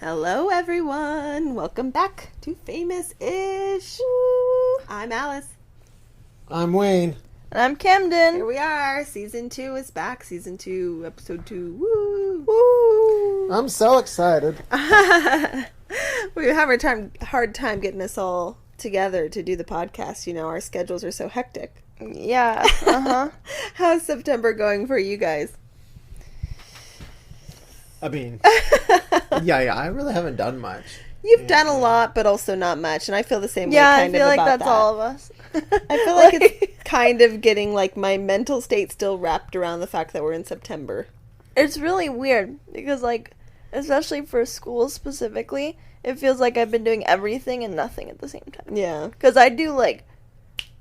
Hello, everyone. Welcome back to Famous-ish. I'm Alice. I'm Wayne. And I'm Camdyn. Here we are. Season 2 is back. Season 2, episode 2. Woo! Woo! I'm so excited. We have a hard time getting us all together to do the podcast. You know, our schedules are so hectic. Yeah. How's September going for you guys? I mean, yeah, I really haven't done much. You've done a lot, but also not much, and I feel the same way. Yeah, kind I feel of like about that's that. all of us. I feel like it's kind of getting like my mental state still wrapped around the fact that we're in September. It's really weird because, like, especially for school specifically, it feels like I've been doing everything and nothing at the same time. Yeah. Because I do, like,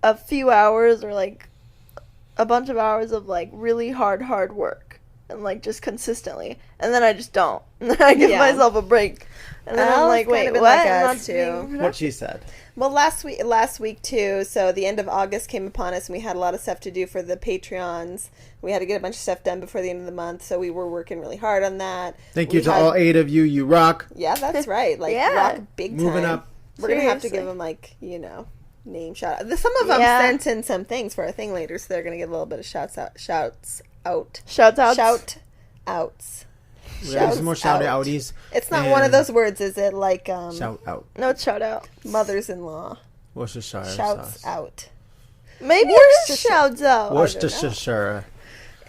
a few hours or, like, a bunch of hours of, like, really hard work. And, like, just consistently. And then I just don't. And then I give myself a break. And then I'm like, wait, what? Like I'm us not too. What she said. Well, last week too, so the end of August came upon us and we had a lot of stuff to do for the Patreons. We had to get a bunch of stuff done before the end of the month, so we were working really hard on that. Thank you to all 8 of you. You rock. Yeah, that's right. Like, Yeah. rock big time. Moving up. We're going to have to Seriously. give them, like, you know, name shout out. Some of them sent in some things for our thing later, so they're going to get a little bit of shouts out. Shouts outs. Shout outs. We have some more shout outies. It's not one of those words, is it? Like, Shout out. No, it's shout out. mothers-in-law. Worcestershire Shouts sauce. out. Maybe it's shouts out. Worcestershire.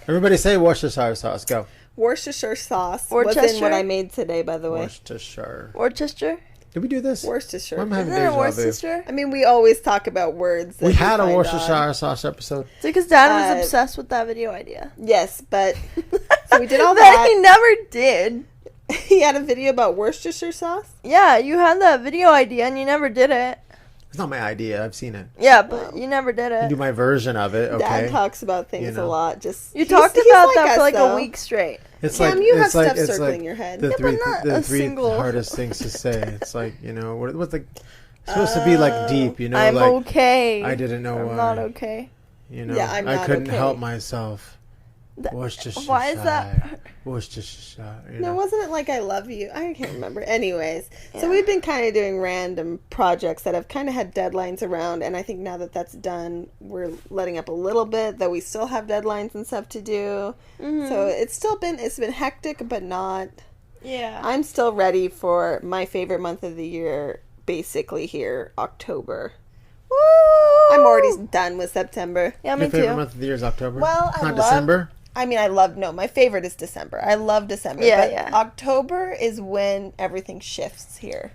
Everybody say Worcestershire sauce. Go. Worcestershire sauce was in what I made today, by the way. Worcestershire. Worcester? Did we do this? Worcestershire. I'm having Isn't it deja vu. Worcester? I mean, we always talk about words. That We had a find Worcestershire odd. sauce episode. It's because Dad was obsessed with that video idea. Yes, but so we did all that that. he never did. He had a video about Worcestershire sauce. Yeah, you had that video idea and you never did it. It's not my idea. I've seen it. Yeah, but you never did I it. do my version of it. Okay. Dad talks about things You know. a lot. Just You talked he's about like that us, for like though. a week straight. It's Cam, like you have it's like stuff it's circling like your head. the Yeah, three but not the a three single- hardest things to say. It's like, you know, what's the it's supposed to be like deep, you know, I'm like okay. I didn't know I'm why. not okay. You know, Yeah, I'm I not couldn't okay. help myself. Worcestershire. Why is that? Worcestershire. You No, know. wasn't it like I love you? I can't remember. Anyways, so we've been kind of doing random projects that have kind of had deadlines around, and I think now that that's done, we're letting up a little bit, though we still have deadlines and stuff to do. So it's been hectic, but not. Yeah. I'm still ready for my favorite month of the year, basically here, October. Woo! I'm already done with September. Yeah, Your me favorite too. month of the year is October. Well, not December. I mean, my favorite is December. I love December. Yeah, but yeah. October is when everything shifts here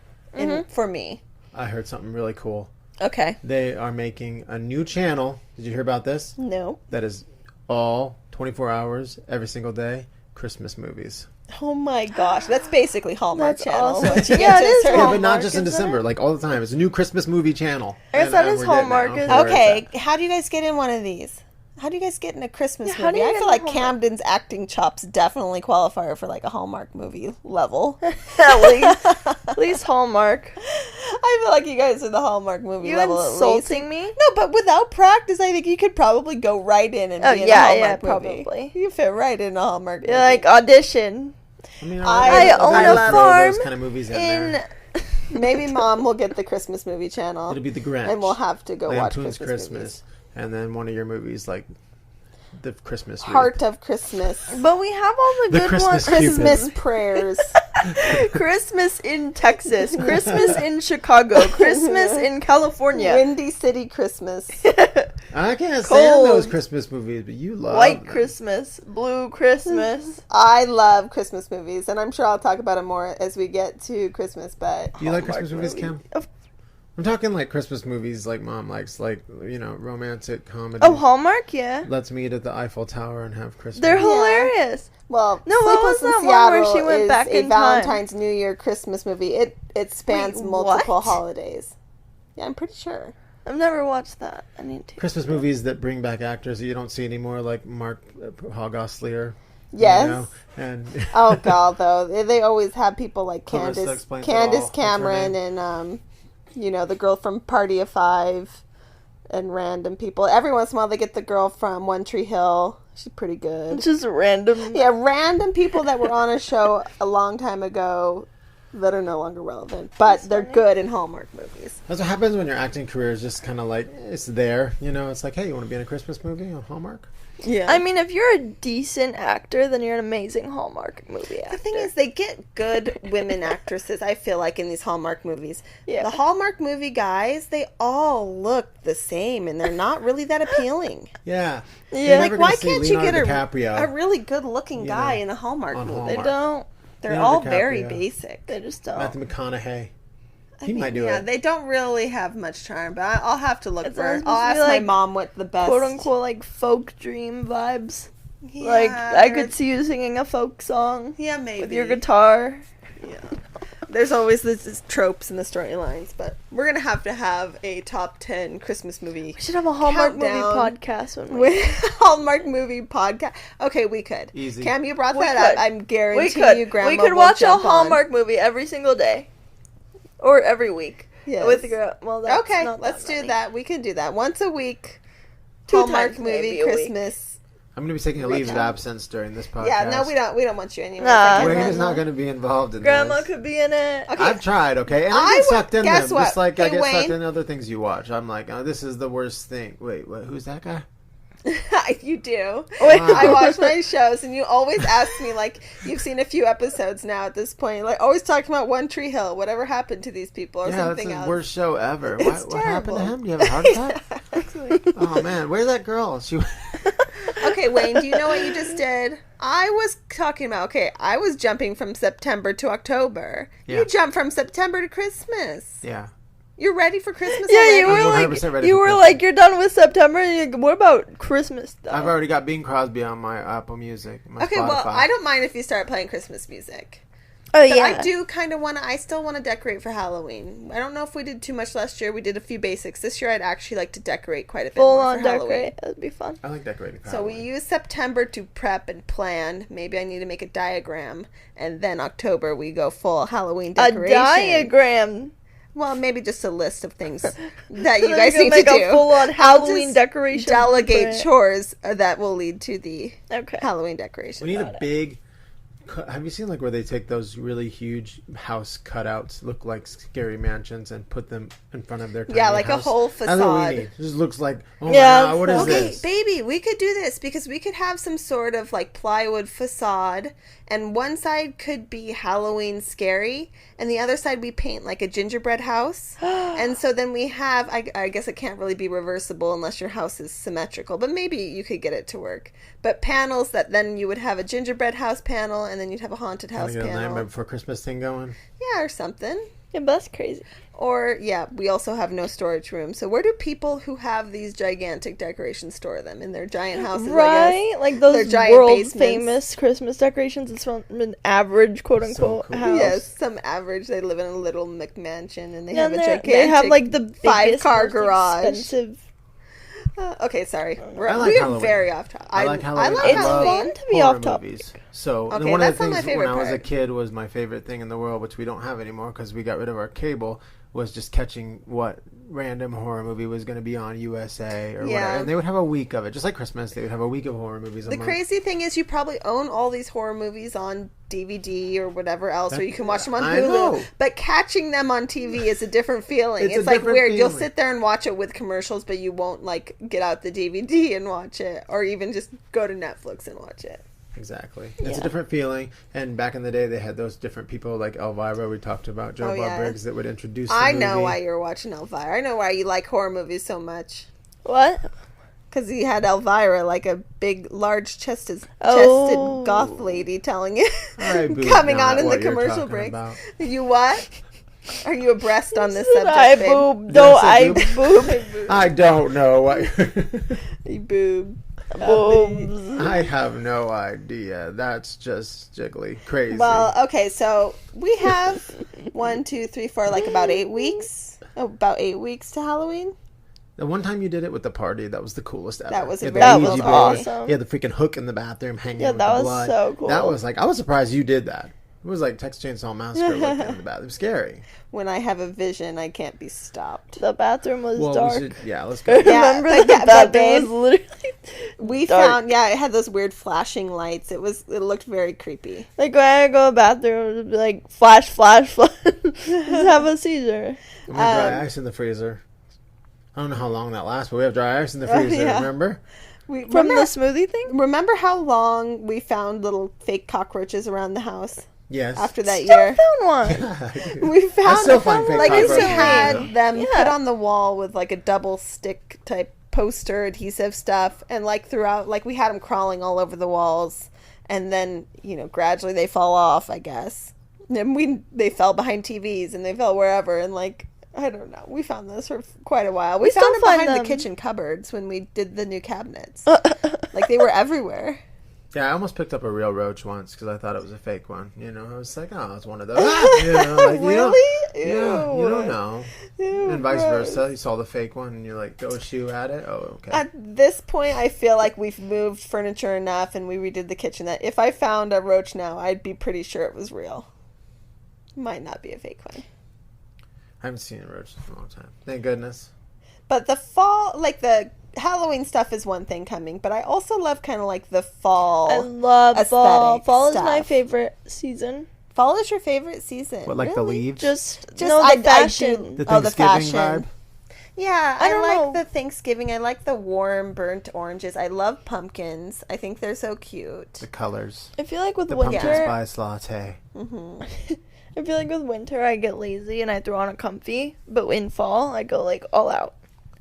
for me. I heard something really cool. Okay. They are making a new channel. Did you hear about this? No. That is all 24 hours every single day Christmas movies. Oh my gosh. That's basically Hallmark That's Channel. awesome. What you Yeah, get it to is serve. Yeah, but Hallmark, not just in isn't December, it? like all the time. It's a new Christmas movie channel. I guess that is we're getting Hallmark, now isn't for it? it's Okay. at. How do you guys get in one of these? How do you guys get in a Christmas Yeah, how movie? do you I get feel in like a Hallmark? Camden's acting chops definitely qualify her for like a Hallmark movie level. At least Hallmark. I feel like you guys are the Hallmark movie You level at least. insulting me? No, but without practice, I think you could probably go right in and be in a yeah, Hallmark movie. probably. You fit right in a Hallmark movie. You're like, audition. I mean, I own I a love farm those kind of movies in In there. Maybe Mom will get the Christmas movie channel. It'll be the Grinch. And we'll have to go watch Lampoon's Christmas movies. and then one of your movies like the Christmas Heart of Christmas. But we have all the, The good Christmas ones. Cupid. Christmas prayers. Christmas in Texas. Christmas in Chicago. Christmas in California. Windy City Christmas. I can't stand Cold. those Christmas movies, but you love White them. Christmas. Blue Christmas. I love Christmas movies, and I'm sure I'll talk about it more as we get to Christmas, but Do you like Hallmark Christmas movies, Cam? Of- I'm talking like Christmas movies like Mom likes, like, you know, romantic comedy. Oh, Hallmark? Yeah. Let's meet at the Eiffel Tower and have Christmas. They're hilarious. Well, No, what Sleepless was in that one where Seattle she went is back a in time? Valentine's New Year Christmas movie. It spans Wait, multiple what? holidays. Yeah, I'm pretty sure. I've never watched that. I need to. Christmas movies that bring back actors that you don't see anymore, like Mark Hogoslier. Yes. You know? And Oh god, though they always have people like Clarissa Candace explains it all. What's her Cameron name? and you know, the girl from Party of Five and random people. Every once in a while they get the girl from One Tree Hill. She's pretty good. Just random. Yeah, random people that were on a show a long time ago that are no longer relevant, but they're good in Hallmark movies. That's what happens when your acting career is just kind of like, it's there, you know? It's like, hey, you want to be in a Christmas movie on Hallmark? Yeah. I mean, if you're a decent actor, then you're an amazing Hallmark movie actor. The thing is, they get good women actresses, I feel like, in these Hallmark movies. Yeah. The Hallmark movie guys, they all look the same, and they're not really that appealing. Yeah. Yeah. Like, why can't you get DiCaprio, a really good-looking guy know, in a Hallmark on movie? Hallmark. They don't. They're Leonardo all DiCaprio. very basic. They just don't. Matthew McConaughey. He might do Yeah, it. they don't really have much charm, but I'll have to look It's for it. supposed I'll to ask be, my like, mom what the best... quote-unquote, like, folk dream vibes. Yeah, Like, I could see you singing a folk song. Yeah, maybe. With your guitar. Yeah. There's always this tropes in the storylines, but we're going to have a top 10 Christmas movie. We should have a Hallmark movie countdown podcast when we... Hallmark movie podcast. Okay, we could. Easy. Cam, you brought We that could. up. I'm guaranteeing We could. you Grandma We could will watch a jump on. Hallmark movie every single day. Or every week. Yes. With the well, that's Okay, not let's that do many. that. We can do that. Once a week. Two Hallmark times movie, maybe a week. Christmas. I'm going to be taking a leave of absence during this podcast. Yeah, no, we don't want you anymore. Nah. Wayne is not going to be involved in Grandma this. could be in it. Okay. I've tried, okay? And I I get would- sucked in guess them. what? Just like I Hey, get sucked Wayne. in other things you watch. I'm like, oh, this is the worst thing. Wait, what, who's that guy? You do. Wait. I watch my shows, and you always ask me, like, you've seen a few episodes now at this point, like, always talking about One Tree Hill. Whatever happened to these people or Yeah, that's something the else. worst show ever. It's What happened to terrible. him? Do you have a heart attack? Exactly. Oh, man. Where's that girl? She... Okay, Wayne, do you know what you just did? I was talking about, I was jumping from September to October. Yeah. You jumped from September to Christmas. Yeah. You're ready for Christmas Yeah, already? you were I'm like, 100% ready you for were Christmas. like, you're done with September. And you're like, what about Christmas though? I've already got Bing Crosby on my Apple Music. My Okay, Spotify. well, I don't mind if you start playing Christmas music. Oh But yeah, I do kind of want to, I still want to decorate for Halloween. I don't know if we did too much last year. We did a few basics. This year I'd actually like to decorate quite a bit full more on for Halloween. decorate. That'd be fun. I like decorating for So we Halloween. use September to prep and plan. Maybe I need to make a diagram. And then October we go full Halloween A decoration. diagram. Well, maybe just a list of things that you Then guys you can need to make a do. full-on I'll Halloween just decoration Delegate blueprint. chores that will lead to the Okay. Halloween decoration. We need a big... Have you seen like where they take those really huge house cutouts, look like scary mansions, and put them in front of their tiny Yeah, like a house? whole That's what facade. we need. It just looks like, oh Yeah, my god, what is Okay, this? baby, we could do this because we could have some sort of like plywood facade, and one side could be Halloween scary, and the other side we paint like a gingerbread house. And so then we have, I guess it can't really be reversible unless your house is symmetrical, but maybe you could get it to work. But panels that then you would have a gingerbread house panel, and then you'd have a haunted house Get a Nightmare panel. Before Christmas thing going. Yeah, or something. Yeah, but that's crazy. Or, yeah, we also have no storage room. So where do people who have these gigantic decorations store them? In their giant houses, I guess? Right? Like Their those giant world basements. famous Christmas decorations. It's from an average quote unquote cool. house. Yes, some average. They live in a little McMansion, and they Yeah, have a and gigantic. they have like the biggest, 5-car most garage. expensive. Okay, sorry. I like we are Halloween. very off topic. I like Halloween. It's Halloween. fun to be horror off topic. movies. So Okay, one of that's the not my things favorite when I was a part. kid was my favorite thing in the world, which we don't have anymore because we got rid of our cable, was just catching what random horror movie was going to be on USA or Yeah. whatever. And they would have a week of it. Just like Christmas, they would have a week of horror movies a The month. crazy thing is, you probably own all these horror movies on DVD or whatever else, or you can watch them on I Hulu. know. But catching them on TV is a different feeling. It's It's a like different weird. You'll feeling. sit there and watch it with commercials, but you won't like get out the DVD and watch it, or even just go to Netflix and watch it. Exactly. It's Yeah. a different feeling. And back in the day, they had those different people like Elvira, we talked about, Joe Bob yeah. Briggs, that would introduce the I movie. know why you're watching Elvira. I know why you like horror movies so much. What? Because he had Elvira, like a big, large-chested Oh. goth lady telling you, I booed coming not on in what the you're commercial talking break. about. You what? Are you abreast on this Said subject, I babe? boob. Did I No, say I boob? boob. I don't know what. You boob. Boobs. I have no idea. That's just jiggly crazy. Well, okay, so we have 1, 2, 3, 4, like about 8 weeks. About 8 weeks to Halloween. The one time you did it with the party, that was the coolest ever. That was a You had the very That Ouija was board. awesome. You had the freaking hook in the bathroom hanging Yeah, with that the was blood. so cool. That was like, I was surprised you did that. It was like Texas Chainsaw Massacre looking in the bathroom. Scary. When I have a vision, I can't be stopped. The bathroom was dark. Let's go. Remember the bathroom was literally we dark. found, it had those weird flashing lights. It looked very creepy. Like when I go to the bathroom, it would be like flash, flash, flash. Just have a seizure. We have dry ice in the freezer. I don't know how long that lasts, but we have dry ice in the freezer. Remember? From the smoothie thing? Remember how long we found little fake cockroaches around the house? Yes. After that Still year. found one. Yeah. We found I still find fake like cockroaches. we had them Yeah. put on the wall with like a double stick type poster adhesive stuff, and like throughout, like we had them crawling all over the walls, and then gradually they fall off, I guess. And they fell behind TVs and they fell wherever, and like I don't know. We found this for quite a while. We found them behind the kitchen cupboards when we did the new cabinets. Like they were everywhere. Yeah, I almost picked up a real roach once because I thought it was a fake one. I was like, oh, it's one of those. Really? Yeah, you don't know. Ew, And vice gross. versa. You saw the fake one and you're like, throw a shoe at it. Oh, okay. At this point, I feel like we've moved furniture enough and we redid the kitchen that if I found a roach now, I'd be pretty sure it was real. Might not be a fake one. I haven't seen a roach in a long time. Thank goodness. But the fall, like the Halloween stuff is one thing coming, but I also love kind of like the fall. I love fall. aesthetic Fall is my stuff. favorite season. Fall is your favorite season. What, like the leaves? Just no, the I fashion. do. The Oh, the Thanksgiving fashion. vibe? Yeah, I don't like know. the Thanksgiving. I like the warm burnt oranges. I love pumpkins. I think they're so cute. The colors. I feel like with The pumpkin winter, spice latte. I feel like with winter I get lazy and I throw on a comfy, but in fall I go like all out.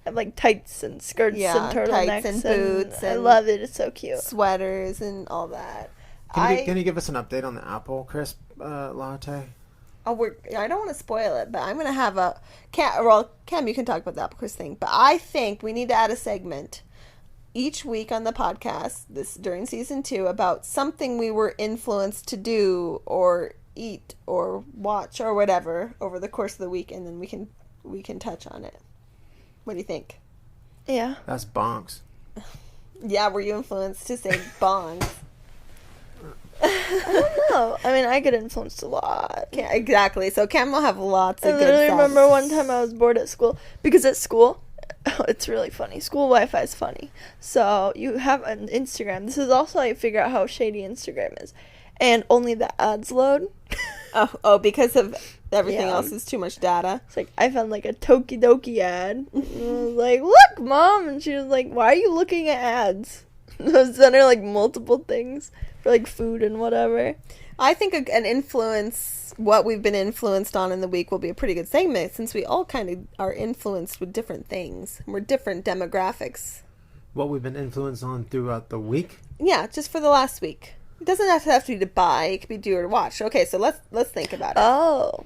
I have like tights and skirts and turtlenecks tights and boots. I And love it. It's so cute. sweaters and all that. Can you give us an update on the apple crisp latte? I don't want to spoil it, but I'm going to have Cam, you can talk about the apple crisp thing, but I think we need to add a segment each week on the podcast during season 2 about something we were influenced to do or eat or watch or whatever over the course of the week, and then we can touch on it. What do you think? Yeah. That's bonks. Yeah, were you influenced to say bongs? I don't know. I mean, I get influenced a lot. Yeah, exactly. So Cam will have lots I of good literally stuff. remember one time I was bored at school because at school, it's really funny. School Wi-Fi is funny. So you have an Instagram. This is also how you figure out how shady Instagram is. And only the ads load. Oh, because of everything Yeah. else is too much data. It's like, I found like a Tokidoki ad. And I was like, look, Mom. And she was like, why are you looking at ads? I sent her like multiple things for like food and whatever. I think an influence, what we've been influenced on in the week will be a pretty good segment since we all kind of are influenced with different things. We're different demographics. What we've been influenced on throughout the week? Yeah, just for the last week. It doesn't have to be to buy. It could be do or to watch. Okay, so let's think about it. Oh.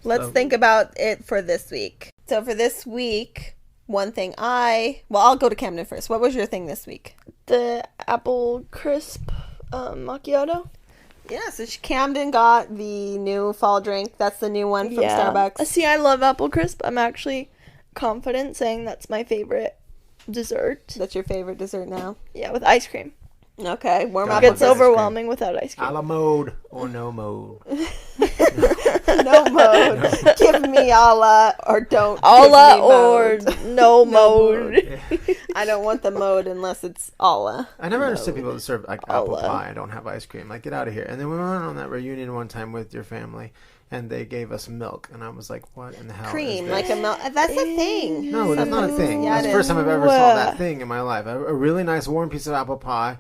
Let's think about it for this week. So for this week, one thing I'll go to Camden first. What was your thing this week? The apple crisp macchiato. Yeah, so Camden got the new fall drink. That's the new one from Starbucks. See, I love apple crisp. I'm actually confident saying that's my favorite dessert. That's your favorite dessert now? Yeah, with ice cream. Okay, warm It up. It gets ice cream. overwhelming without ice A cream. la mode or no mode. No mode. Give me a la or don't. Alla give me or mode. no mode. I don't want the mode unless it's alla. I never understood people that serve like apple Allah. pie and don't have ice cream. Like, get out of here. And then we went on that reunion one time with your family, and they gave us milk, and I was like, "What in the hell?" Cream, is like this? a milk. That's a thing. No, that's not a thing. Yeah, That's it the first is. time I've ever saw that thing in my life. A really nice warm piece of apple pie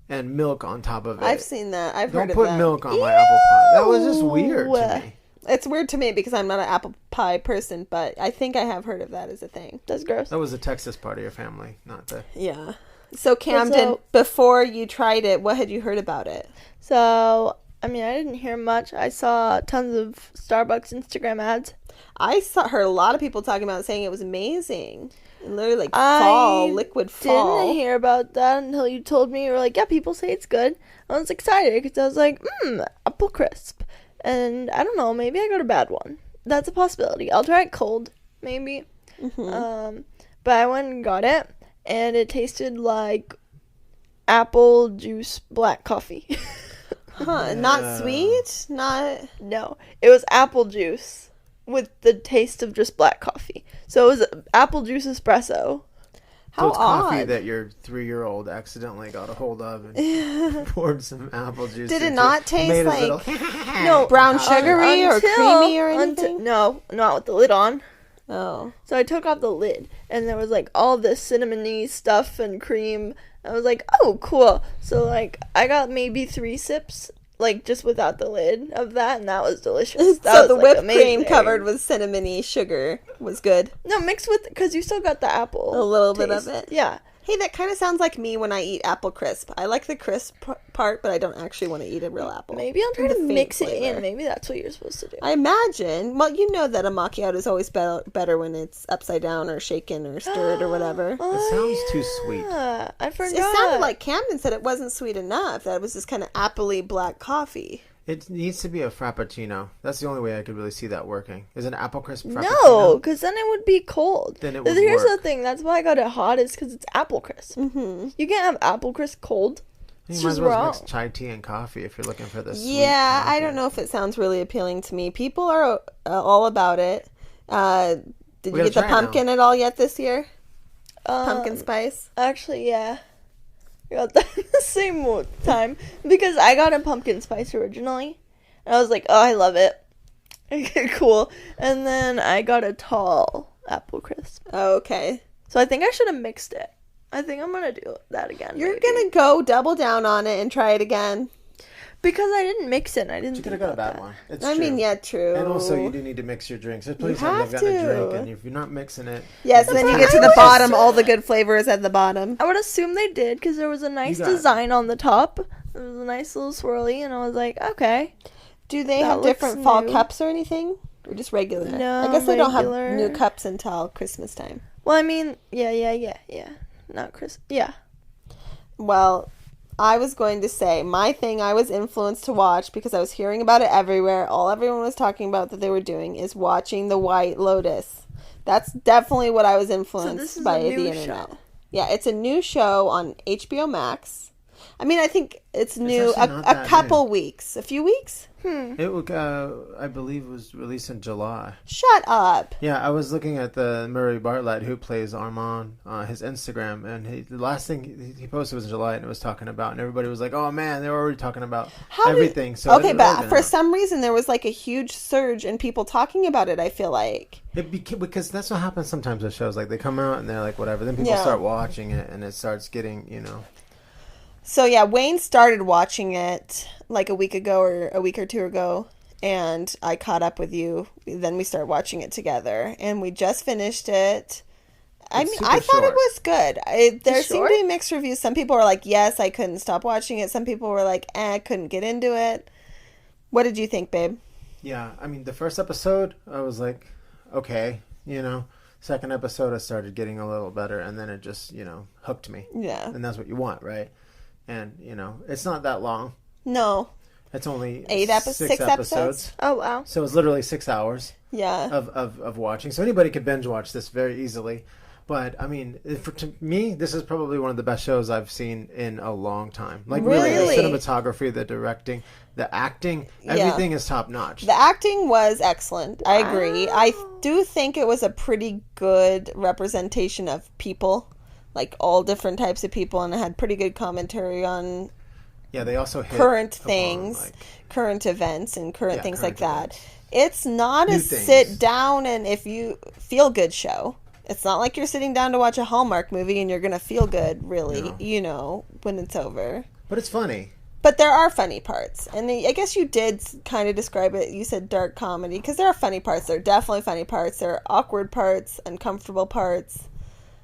and milk on top of it. I've seen that. I've Don't heard of put that. milk on my apple pie. That was just weird to me. It's weird to me because I'm not an apple pie person, but I think I have heard of that as a thing. That's gross. That was the Texas part of your family, not the. Yeah. So Camden, before you tried it, what had you heard about it? So, I mean, I didn't hear much. I saw tons of Starbucks Instagram ads. I heard a lot of people talking about it, saying it was amazing. And literally like fall, liquid fall. Didn't hear about that until you told me. You were like, yeah, people say it's good. I was excited because I was like, apple crisp. And I don't know, maybe I got a bad one. That's a possibility. I'll try it cold, maybe. Mm-hmm. But I went and got it, and it tasted like apple juice black coffee. Huh? Not sweet? Not. No, it was apple juice with the taste of just black coffee. So it was apple juice espresso. So it's coffee that your 3-year-old accidentally got a hold of and poured some apple juice. Did it not taste like no brown sugary or creamy or anything? No, not with the lid on. Oh. So I took off the lid, and there was, like, all this cinnamony stuff and cream. I was like, oh, cool. So, like, I got maybe 3 sips, like, just without the lid of that, and that was delicious. That so was, the like, whipped amazing. cream covered with cinnamony sugar was good? No, mixed with, because you still got the apple. A little taste. bit of it? Yeah. Hey, that kind of sounds like me when I eat apple crisp. I like the crisp part, but I don't actually want to eat a real apple. Maybe I'll try to mix it in. Maybe that's what you're supposed to do. I imagine. Well, you know that a macchiato is always better when it's upside down or shaken or stirred or whatever. It sounds too sweet. I forgot. It sounded like Camdyn said it wasn't sweet enough. That it was just kind of appley black coffee. It needs to be a frappuccino. That's the only way I could really see that working. Is an apple crisp frappuccino? No, because then it would be cold. Then it would Here's work. the thing. That's why I got it hot. Is because it's apple crisp. Mm-hmm. You can't have apple crisp cold. You It's might just as well wrong. mix chai tea and coffee if you're looking for the sweet Yeah, coffee. I don't know if it sounds really appealing to me. People are all about it. Did you gotta get the try it now. pumpkin at all yet this year? Pumpkin spice? Actually, yeah. I got that at the same time. Because I got a pumpkin spice originally. And I was like, oh, I love it. Okay, cool. And then I got a tall apple crisp. Oh, okay. So I think I should have mixed it. I think I'm going to do that again. You're maybe. going to go double down on it and try it again? Because I didn't mix it. And I didn't You could think have got a about bad that. one. It's I true. mean, yeah, true. And also, you do need to mix your drinks. There's plenty of times I've have gotten a to. drink, and if you're not mixing it... Yes, and then you get to the bottom, all the good flavors at the bottom. I would assume they did because there was a nice You got it. design on the top. There was a nice little swirly, and I was like, okay. Do they That have looks different fall new. cups or anything? Or just regular? No, I guess they don't regular. have new cups until Christmas time. Well, I mean, yeah. Not Chris. Yeah. Well, I was going to say, my thing I was influenced to watch because I was hearing about it everywhere. All everyone was talking about that they were doing is watching The White Lotus. That's definitely what I was influenced by the internet. Show. Yeah, it's a new show on HBO Max. I mean, I think it's new actually not a that couple weeks. A few weeks? It would, I believe, was released in July. Shut up. Yeah, I was looking at the Murray Bartlett who plays Armand, his Instagram, and the last thing he posted was in July, and it was talking about, and everybody was like, "Oh man, they were already talking about everything." So okay, but for some reason there was like a huge surge in people talking about it. I feel like because that's what happens sometimes with shows. Like they come out and they're like whatever, then people start watching it, and it starts getting So yeah, Wayne started watching it like a week ago or a week or two ago, and I caught up with you. Then we started watching it together, and we just finished it. I mean, I thought it was good. There seemed to be mixed reviews. Some people were like, yes, I couldn't stop watching it. Some people were like, I couldn't get into it. What did you think, babe? Yeah, I mean, the first episode, I was like, okay, Second episode, I started getting a little better, and then it just, hooked me. Yeah. And that's what you want, right? And, it's not that long. No. It's only 6 episodes. Oh, wow. So it's literally 6 hours Yeah. of watching. So anybody could binge watch this very easily. But, I mean, to me, this is probably one of the best shows I've seen in a long time. Like, really the cinematography, the directing, the acting, everything is top-notch. The acting was excellent. I agree. I do think it was a pretty good representation of people. Like, all different types of people. And it had pretty good commentary on... Yeah, they also hit current things, upon, current events, and current things like events. that. It's not a sit down and if you feel good show. It's not like you're sitting down to watch a Hallmark movie and you're going to feel good, really, when it's over. But it's funny. But there are funny parts. And I guess you did kind of describe it. You said dark comedy. Because there are funny parts. There are definitely funny parts. There are awkward parts, uncomfortable parts.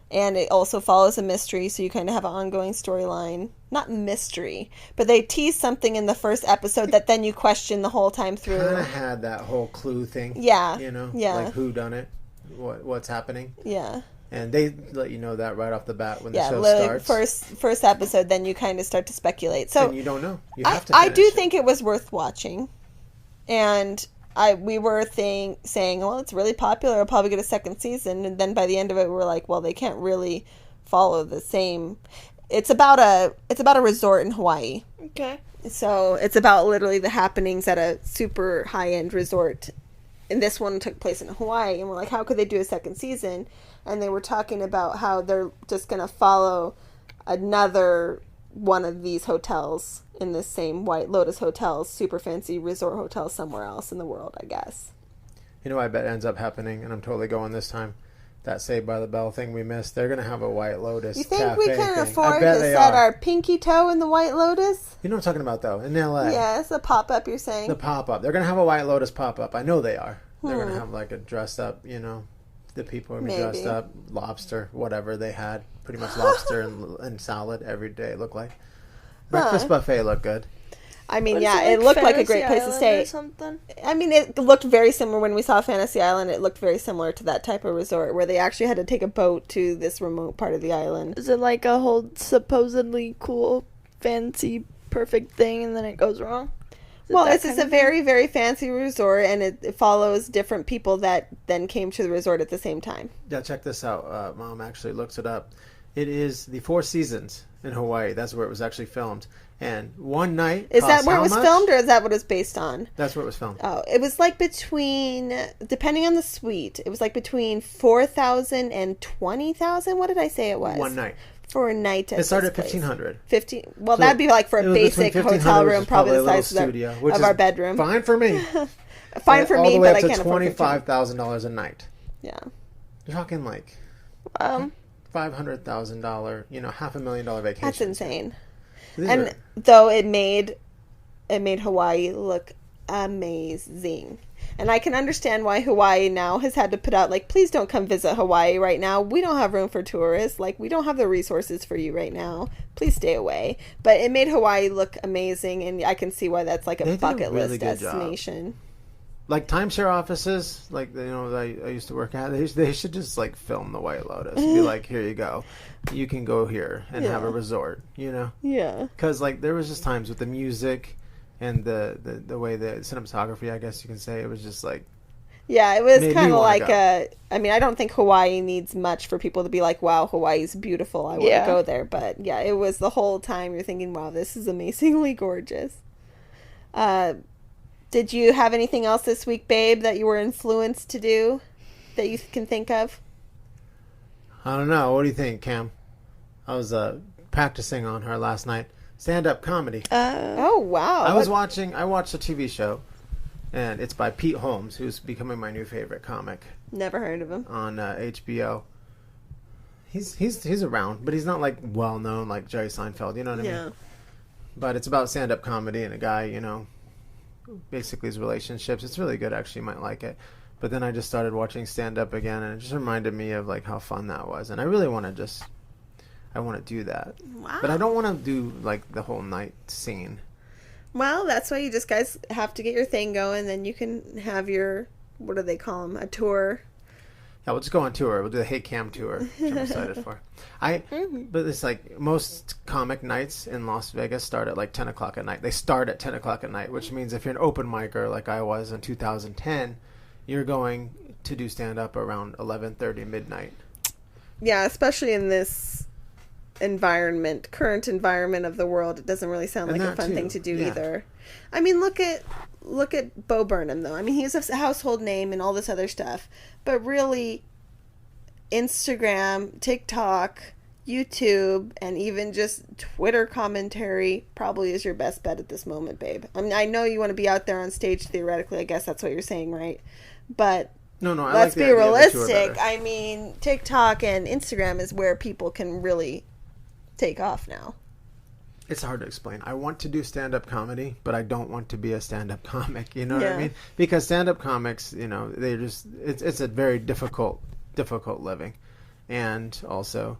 And it also follows a mystery, so you kind of have an ongoing storyline. Not mystery, but they tease something in the first episode that then you question the whole time through. Kind of had that whole clue thing. Yeah. Yeah. Like who done it, what's happening. Yeah. And they let you know that right off the bat when the show starts. First episode, then you kind of start to speculate. So and you don't know. You have to I do finish think it was worth watching. And we were saying, well, it's really popular. I'll probably get a second season. And then by the end of it, we were like, well, they can't really follow the same. It's about a resort in Hawaii. Okay. So it's about literally the happenings at a super high-end resort. And this one took place in Hawaii. And we're like, how could they do a second season? And they were talking about how they're just going to follow another one of these hotels in this same White Lotus hotels, super fancy resort hotel somewhere else in the world, I guess. You know, I bet ends up happening, and I'm totally going this time. That Saved by the Bell thing we missed. They're going to have a White Lotus. You think cafe we can thing. afford to set our pinky toe in the White Lotus? You know what I'm talking about, though, in L.A. Yes, a pop-up, you're saying? The pop-up. They're going to have a White Lotus pop-up. I know they are. They're going to have like a dressed-up, you know, the people are going to be dressed up, lobster, whatever they had. Pretty much lobster and salad every day, it looked like. Breakfast buffet looked good. I mean, it looked like a great place to stay. Something? I mean, it looked very similar when we saw Fantasy Island. It looked very similar to that type of resort where they actually had to take a boat to this remote part of the island. Is it like a whole supposedly cool, fancy, perfect thing and then it goes wrong? Well, this is a very, very fancy resort, and it follows different people that then came to the resort at the same time. Yeah, check this out. Mom actually looks it up. It is the Four Seasons in Hawaii. That's where it was actually filmed. And one night is that where it was filmed, or is that what it was based on? That's where it was filmed. Oh, it was like between, depending on the suite, it was like between 4,000 and 20,000. What did I say it was? One night. For a night. It started at 1,500. Well, so that'd be like for a basic hotel room, probably the size of our bedroom. Fine for me. Fine for me, but I can't afford $25,000 a night. Yeah. You're talking like $500,000, $500,000 vacation. That's insane. And though it made Hawaii look amazing. And I can understand why Hawaii now has had to put out, like, please don't come visit Hawaii right now. We don't have room for tourists. Like, we don't have the resources for you right now. Please stay away. But it made Hawaii look amazing, and I can see why that's like a bucket list destination. Like timeshare offices, like, you know, I used to work at, they should just like film the White Lotus. Be like, here you go. You can go here and have a resort, you know? Yeah. Because like there was just times with the music and the way the cinematography, I guess you can say, it was just like. Yeah, it was kind of like I mean, I don't think Hawaii needs much for people to be like, wow, Hawaii's beautiful. I want to go there. But yeah, it was the whole time you're thinking, wow, this is amazingly gorgeous. Did you have anything else this week, babe, that you were influenced to do that you can think of? I don't know. What do you think, Cam? I was practicing on her last night. Stand-up comedy. Oh, wow. I watched a TV show, and it's by Pete Holmes, who's becoming my new favorite comic. Never heard of him. On HBO. He's around, but he's not like well-known like Jerry Seinfeld, you know what I mean? Yeah. But it's about stand-up comedy and a guy, you know, basically his relationships. It's really good, actually. You might like it. But then I just started watching stand-up again, and it just reminded me of like how fun that was. And I really want to do that. Wow. But I don't want to do like the whole night scene. Well, that's why you just guys have to get your thing going, then you can have your, what do they call them, a tour. Yeah, we'll just go on tour. We'll do the Hey Cam tour, which I'm excited for. But it's like most comic nights in Las Vegas start at like 10 o'clock at night. They start at 10 o'clock at night, which means if you're an open micer like I was in 2010, you're going to do stand-up around 11:30 midnight. Yeah, especially in this current environment of the world, it doesn't really sound like a fun thing to do either. I mean, look at Bo Burnham, though. I mean, he's a household name and all this other stuff. But really, Instagram, TikTok, YouTube, and even just Twitter commentary probably is your best bet at this moment, babe. I mean, I know you want to be out there on stage theoretically. I guess that's what you're saying, right? But no, let's be realistic. I mean, TikTok and Instagram is where people can really take off now. It's hard to explain. I want to do stand-up comedy, but I don't want to be a stand-up comic. You know what I mean? Because stand-up comics, you know, it's a very difficult living. And also,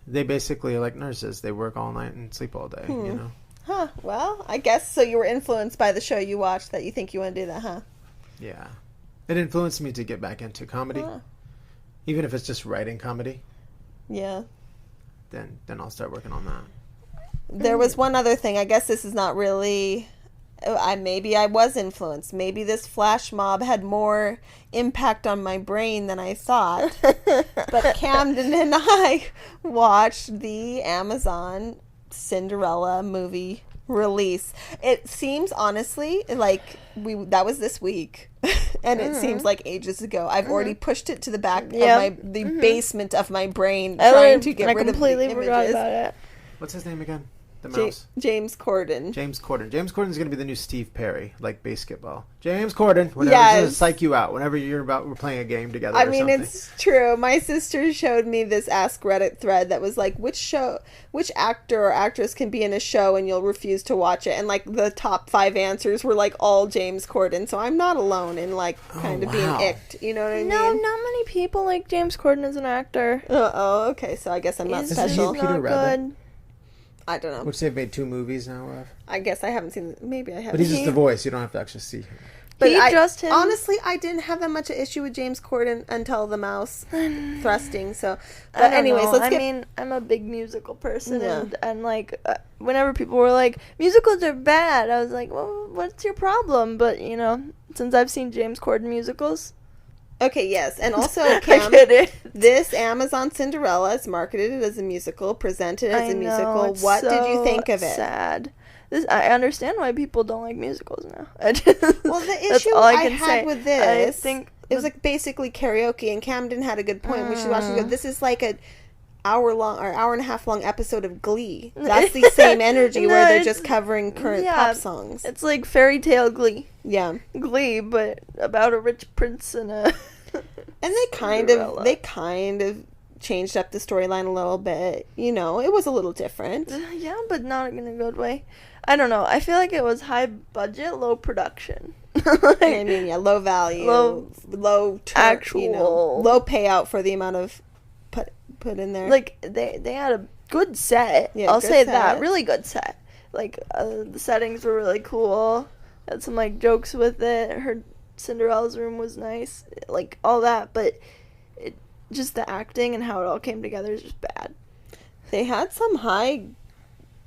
they basically are like nurses. They work all night and sleep all day, you know? Huh. Well, I guess so you were influenced by the show you watched that you think you want to do that, huh? Yeah. It influenced me to get back into comedy. Huh. Even if it's just writing comedy. Yeah. Then I'll start working on that. There was one other thing. I guess this is not really... maybe I was influenced. Maybe this flash mob had more impact on my brain than I thought. But Camdyn and I watched the Amazon Cinderella movie release. It seems honestly like that was this week. And it seems like ages ago. I've already pushed it to the back of the basement of my brain, trying to get rid of the images. I completely forgot about it. What's his name again? The mouse. James Corden. James Corden. James Corden is going to be the new Steve Perry, like basketball. James Corden. Whenever to psych you out. Whenever we're playing a game together. I mean, it's true. My sister showed me this Ask Reddit thread that was like, which actor or actress can be in a show and you'll refuse to watch it? And like the top 5 answers were like all James Corden. So I'm not alone in like kind of being icked. You know what I mean? No, not many people like James Corden as an actor. Okay. So I guess I'm not special. He's not good. I don't know. Which they've made 2 movies now of. I guess I haven't seen. Maybe I haven't. But he's just the voice. You don't have to actually see him. But honestly, I didn't have that much issue with James Corden until the mouse thrusting. So, but anyways, I'm a big musical person, and like whenever people were like musicals are bad, I was like, well, what's your problem? But since I've seen James Corden musicals. Okay, yes. And also, Cam, this Amazon Cinderella is marketed as a musical, presented as a musical. What did you think of it? Sad. I understand why people don't like musicals now. Well, the issue I had with this, it was like basically karaoke, and Camdyn had a good point. We should watch it. This is like an hour and a half long episode of Glee. That's the same energy where they're just covering current pop songs. It's like fairy tale Glee. Yeah, Glee, but about a rich prince and a. And they kind of changed up the storyline a little bit. It was a little different. Yeah, but not in a good way. I don't know. I feel like it was high budget, low production. Low value, low actual, low payout for the amount of put in there. Like they had a good set. Yeah, I'll say that, really good set. Like the settings were really cool. Had some like jokes with it. Her Cinderella's room was nice, like all that, but just the acting and how it all came together is just bad. They had some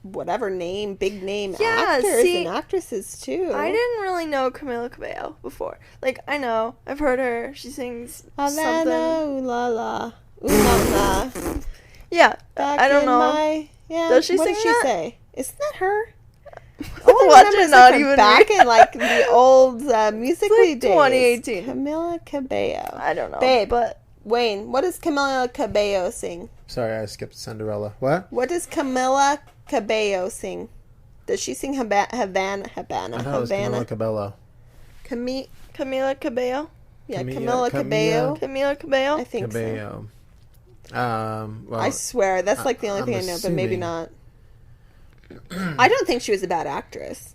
big name actors and actresses too. I didn't really know Camila Cabello before. Like, I know, I've heard her. She sings something. Ooh la la, ooh la la. Yeah, I don't know. Does she sing that? What does she say? Isn't that her? Watch it not even back in like the old musically days. 2018. Camila Cabello. I don't know, babe. But Wayne, what does Camila Cabello sing? Sorry, I skipped Cinderella. What does Camila Cabello sing? Does she sing Havana? I thought it was Camila Cabello. Camila Cabello. Yeah, Camila Cabello. Camila Cabello. I think Cabello. So. Well, I swear that's like the only thing I know, but maybe not. I don't think she was a bad actress.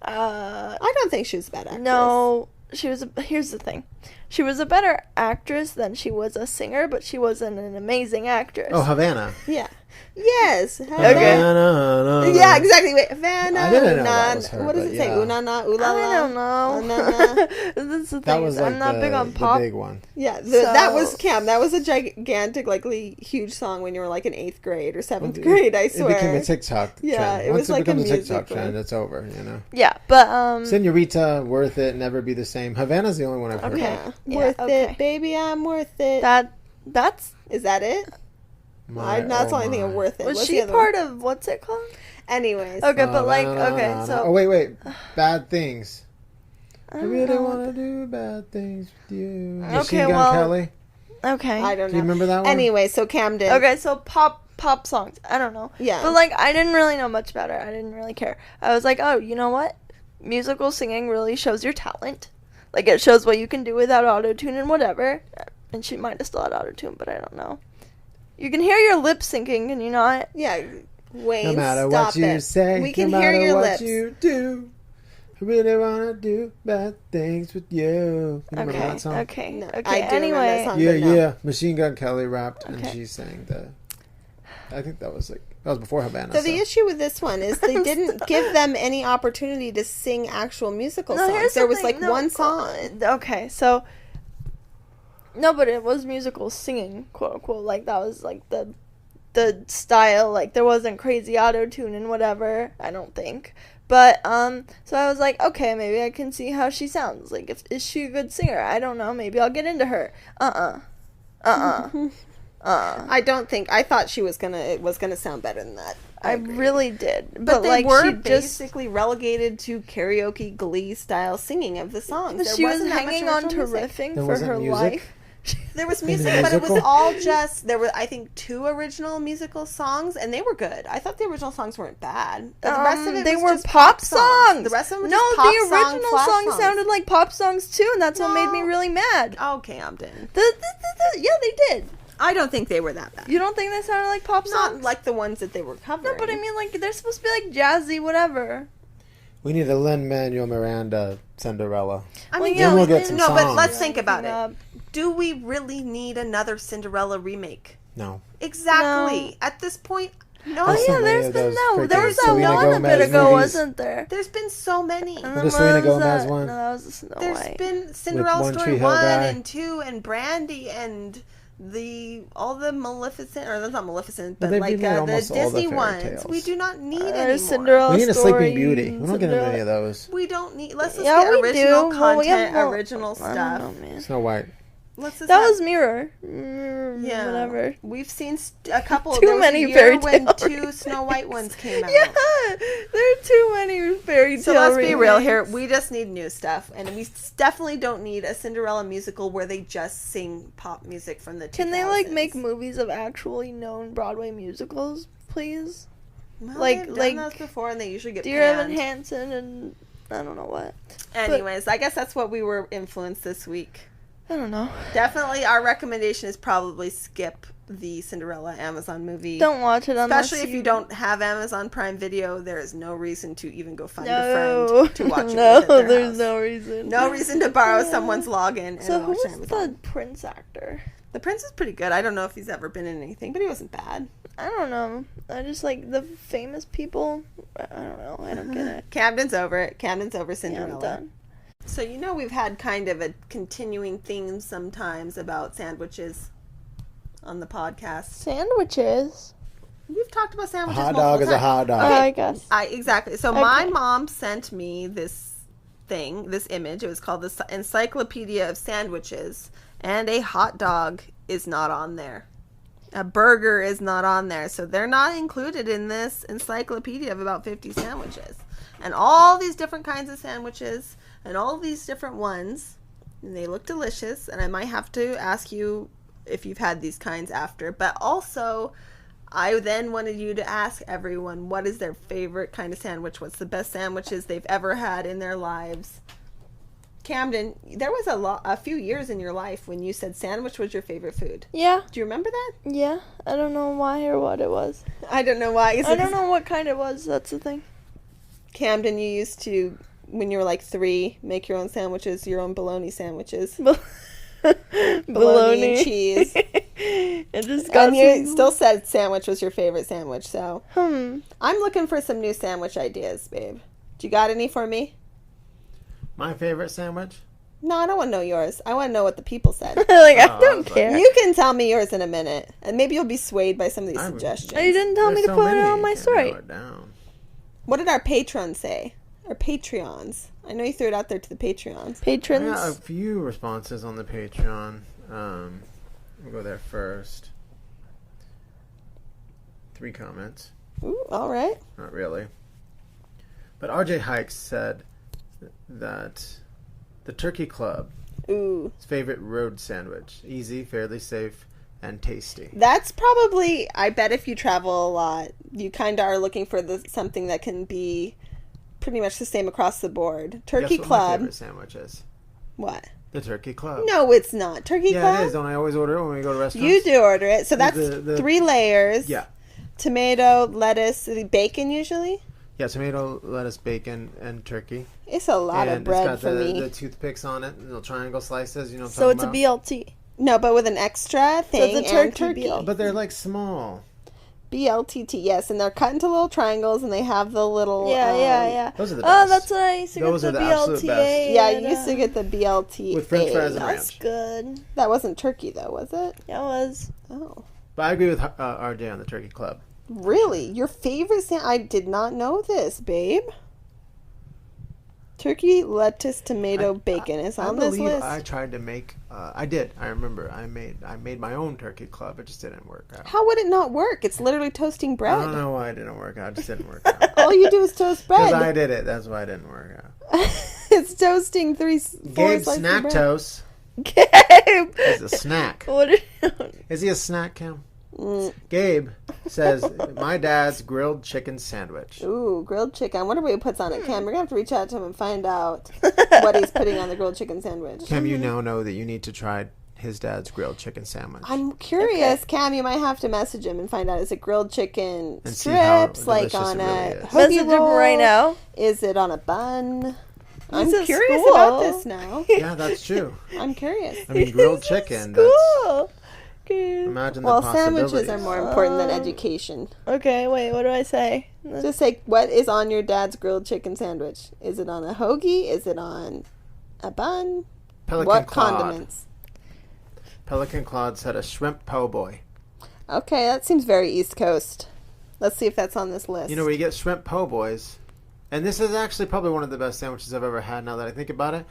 I don't think she was a bad actress. No, here's the thing. She was a better actress than she was a singer, but she wasn't an amazing actress. Oh, Havana. Yeah. Yes. Havana. Yeah, exactly. Wait, Havana. I didn't know that was her, what does it say? Unana, ulala. I don't know. That's the thing. That was like I'm not big on pop. The big one. Yeah, that was Cam. That was a gigantic, huge song when you were like in 8th grade or 7th grade. I swear. It became a TikTok trend. Yeah, it was like becomes a TikTok trend, it's over. Yeah, but Senorita, Worth It, Never Be the Same. Havana's the only one I've heard. Yeah. Worth it, baby, I'm worth it. Is that it? That's the only thing of Worth It. Was she part of what's it called? Anyways. Okay, but so. Oh wait. Bad Things. I really want to do bad things with you. Machine Gun Kelly. Okay. I don't know. Do you remember that one? Anyway, so Camdyn. Okay, so pop songs. I don't know. Yeah. But I didn't really know much about her. I didn't really care. I was like, oh, you know what? Musical singing really shows your talent. Like, it shows what you can do without auto-tune and whatever. And she might have still had auto-tune, but I don't know. You can hear your lips syncing, can you not? Yeah. Wayne, no matter stop what you say, we can hear your lips. You do. I really want to do bad things with you. Remember that song? Okay. No, okay. I do anyway. remember that song, yeah. Machine Gun Kelly rapped, and she sang I think that was before Havana. So the issue with this one is they didn't give them any opportunity to sing actual musical songs. There was one song. Okay, so. No, but it was musical singing, quote unquote. Like, that was like the style. Like, there wasn't crazy auto-tune and whatever, I don't think. But so I was like, okay, maybe I can see how she sounds. Like, is she a good singer? I don't know. Maybe I'll get into her. I thought it was gonna sound better than that. I really did. But they were basically relegated to karaoke Glee style singing of the songs. She was hanging on to riffing for her life. There was music, but it was all there were, I think, 2 original musical songs, and they were good. I thought the original songs weren't bad. But the rest of it was just pop songs. The rest of them were just pop the original songs sounded like pop songs too, and that's what made me really mad. Oh, Camdyn. Yeah, they did. I don't think they were that bad. You don't think they sounded like pop songs? Not like the ones that they were covering. No, but I mean, like, they're supposed to be like jazzy, whatever. We need a Lin-Manuel Miranda Cinderella. I mean, then we'll get some songs. But let's think about it. Do we really need another Cinderella remake? No. Exactly. No. At this point, no. Oh yeah, there was that one a bit ago, wasn't there? There's been so many. The Selena Gomez one. No, that was the Snow There's White. been Cinderella Story 1 and 2 and Brandy and all the Maleficent, or that's not Maleficent, but like the Disney ones. Tales. We do not need any Cinderella We need a Story, Sleeping Beauty. We don't get any of those. We don't need. Let's just get original content, original stuff. Snow White. That was Mirror. Yeah, whatever. We've seen a couple. Too many fairy tale when 2 Snow White ones came out. Yeah, there are too many fairy tale. So let's be real here. We just need new stuff, and we definitely don't need a Cinderella musical where they just sing pop music from the 2000s. Can they make movies of actually known Broadway musicals, please? Well, they've done those before, and they usually get Dear Evan Hansen and I don't know what. Anyways, I guess that's what we were influenced this week. I don't know. Definitely, our recommendation is probably skip the Cinderella Amazon movie. Don't watch it especially if you don't have Amazon Prime Video. There is no reason to even go find a friend to watch it. No, there's no reason. No reason to borrow someone's login. And so watch who's the Prince actor? The Prince is pretty good. I don't know if he's ever been in anything, but he wasn't bad. I don't know. I just like the famous people. I don't know. I don't get it. Camden's over it. Camden's over Cinderella. Yeah, I'm done. So, we've had kind of a continuing theme sometimes about sandwiches on the podcast. Sandwiches? We've talked about sandwiches. A hot dog is a hot dog. Okay. I guess. Exactly. So, my mom sent me this image. It was called the Encyclopedia of Sandwiches, and a hot dog is not on there. A burger is not on there. So, they're not included in this encyclopedia of about 50 sandwiches. And all these different kinds of sandwiches and all these different ones, and they look delicious, and I might have to ask you if you've had these kinds after, but also I then wanted you to ask everyone what is their favorite kind of sandwich, what's the best sandwiches they've ever had in their lives. Camdyn, there was a few years in your life when you said sandwich was your favorite food. Yeah. Do you remember that? Yeah. I don't know why or what it was. I don't know why. I don't know what kind it was. That's the thing. Camdyn, you used to, when you were like 3, make your own sandwiches, your own bologna sandwiches. Bologna and cheese. It just got and you still said sandwich was your favorite sandwich, so. I'm looking for some new sandwich ideas, babe. Do you got any for me? My favorite sandwich? No, I don't want to know yours. I want to know what the people said. I don't care. You can tell me yours in a minute, and maybe you'll be swayed by some of these suggestions. You didn't tell me to put it on my story. What did our patrons say? Our Patreons. I know you threw it out there to the Patreons. Patrons. I got a few responses on the Patreon. We'll go there first. 3 comments. Ooh, all right. Not really. But RJ Hikes said that the Turkey Club, his favorite road sandwich. Easy, fairly safe, and tasty. That's probably, I bet if you travel a lot, you kind of are looking for something that can be pretty much the same across the board. Turkey Guess what Club. My favorite sandwich is? What? The Turkey Club. No, it's not. Turkey Club? Yeah, it is. Don't I always order it when we go to restaurants? You do order it. So that's the 3 layers. Yeah. Tomato, lettuce, bacon usually? Yeah, tomato, lettuce, bacon, and turkey. It's a lot of bread for me. It's got the toothpicks on it, little triangle slices. You know what I'm so talking about? It's a BLT. No, but with an extra thing. So it's a turkey. BLT. But they're like small. BLTT, yes, and they're cut into little triangles, and they have the little. Yeah. Those are the best. Oh, that's what I used to get. Those are the absolute best. Yeah, you used to get the BLT with French fries and ranch. That's good. That wasn't turkey, though, was it? Yeah, it was. Oh. But I agree with RJ on the Turkey Club. Really? Your favorite sandwich? I did not know this, babe. Turkey, lettuce, tomato, bacon is on this list. I tried to make. I did. I remember. I made my own turkey club. It just didn't work out. How would it not work? It's literally toasting bread. I don't know why it didn't work out. It just didn't work out. All you do is toast bread. Because I did it. That's why it didn't work out. It's toasting 4 Gabe slices snack of bread. toast. Gabe! Is a snack. Is he a snack, Cam? Gabe says, my dad's grilled chicken sandwich. Ooh, grilled chicken. I wonder what he puts on it, Cam. We're going to have to reach out to him and find out what he's putting on the grilled chicken sandwich. Cam, you now know that you need to try his dad's grilled chicken sandwich. I'm curious, okay. Cam, you might have to message him and find out, is it grilled chicken and strips, like on a hoagie roll? Right now? Is it on a bun? I'm He's curious about this now. Yeah, that's true. I'm curious. I mean, grilled chicken, that's... Imagine the possibilities. Sandwiches are more important than education. Okay, wait, what do I say? Just say, what is on your dad's grilled chicken sandwich? Is it on a hoagie? Is it on a bun? Pelican Claude. Condiments? Pelican Claude said a shrimp po' boy. Okay, that seems very East Coast. Let's see if that's on this list. You know, we get shrimp po' boys. And this is actually probably one of the best sandwiches I've ever had now that I think about it.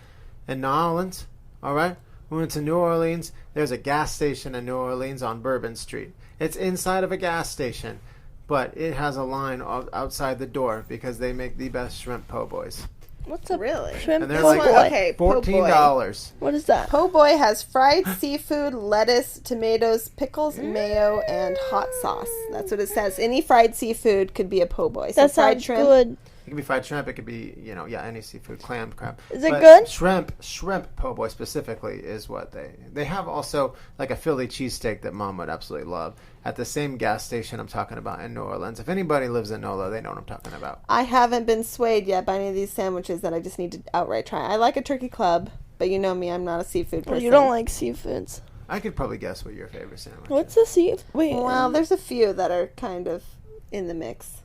In New Orleans, all right? We went to New Orleans. There's a gas station in New Orleans on Bourbon Street. It's inside of a gas station, but it has a line outside the door because they make the best shrimp po' boys. What's a really? Shrimp and they're po' like boy? Okay, $14. What is that? Po' boy has fried seafood, lettuce, tomatoes, pickles, mayo, and hot sauce. That's what it says. Any fried seafood could be a po' boy. So that fried sounds shrimp, good. It could be fried shrimp. It could be, any seafood, clam, crab. Is it good? Shrimp po' boy specifically is what they have. Also like a Philly cheesesteak that Mom would absolutely love at the same gas station I'm talking about in New Orleans. If anybody lives in NOLA, they know what I'm talking about. I haven't been swayed yet by any of these sandwiches that I just need to outright try. I like a turkey club, but you know me, I'm not a seafood person. Well, you don't like seafoods. I could probably guess what your favorite sandwich is. What's the seafood? Wait. Well, there's a few that are kind of in the mix.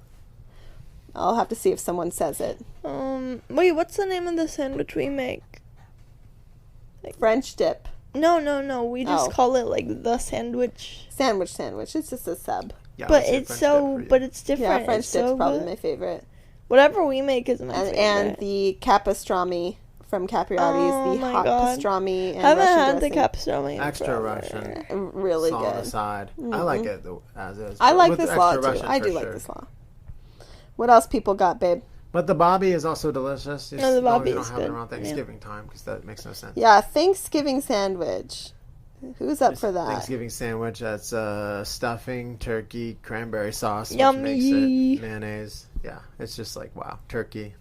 I'll have to see if someone says it. Wait, what's the name of the sandwich we make? French dip. No. We just call it like the sandwich. Sandwich. It's just a sub. Yeah, but it's it's different. Yeah, French it's dip's so probably good. my favorite. Whatever we make is my favorite. And the capastrami from Capriati's, the hot pastrami and haven't Russian had dressing. the capastrami. Extra Russian. Really salt good. on the side. I like it as is. I like this slaw too. Russian, I do like this slaw. What else people got, babe? But the Bobby is also delicious. No, the Bobby you don't is have it good. around Thanksgiving time because that makes no sense. Yeah, Thanksgiving sandwich. Who's up for that? Thanksgiving sandwich. That's stuffing, turkey, cranberry sauce, which Yummy. makes it mayonnaise. Yeah, it's just like wow, turkey,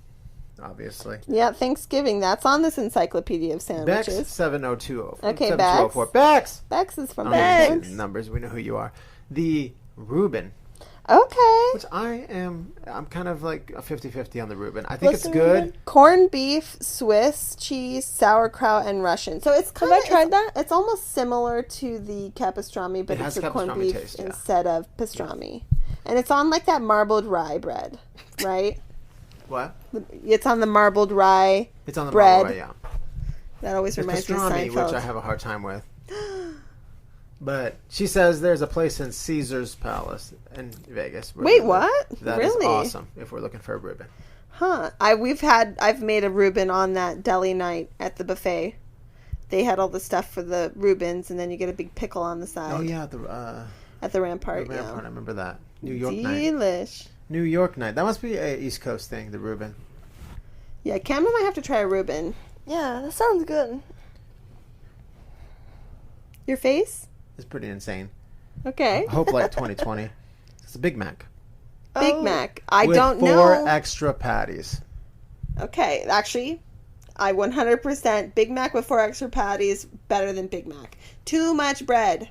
obviously. Yeah, Thanksgiving. That's on this Encyclopedia of Sandwiches. Bex 70204. Okay, 7204. Bex. Bex is from Bex. Numbers. We know who you are. The Reuben. Okay. Which I'm kind of like a 50-50 on the Reuben. I think it's good. Reuben? Corned beef, Swiss cheese, sauerkraut, and Russian. So it's kind of... Have I tried that? It's almost similar to the capastrami, but it's a corned beef taste, yeah. instead of pastrami. And it's on like that marbled rye bread, right? What? It's on the marbled rye It's on the bread. marbled rye, yeah. That always It's reminds me of pastrami, Seinfeld. which I have a hard time with. But she says there's a place in Caesar's Palace in Vegas. Wait, what? That is Really? awesome if we're looking for a Reuben. Huh. I've made a Reuben on that deli night at the buffet. They had all the stuff for the Reubens, and then you get a big pickle on the side. Oh, yeah. At the Rampart, The Rampart, yeah. I remember that. New York night. Delish. New York night. That must be a East Coast thing, the Reuben. Yeah, Camden might have to try a Reuben. Yeah, that sounds good. Your face? It's pretty insane. Okay. Hope Light 2020. It's a Big Mac. Big Mac. I with don't 4 know. extra patties. Okay, actually, I 100% Big Mac with 4 extra patties better than Big Mac. Too much bread.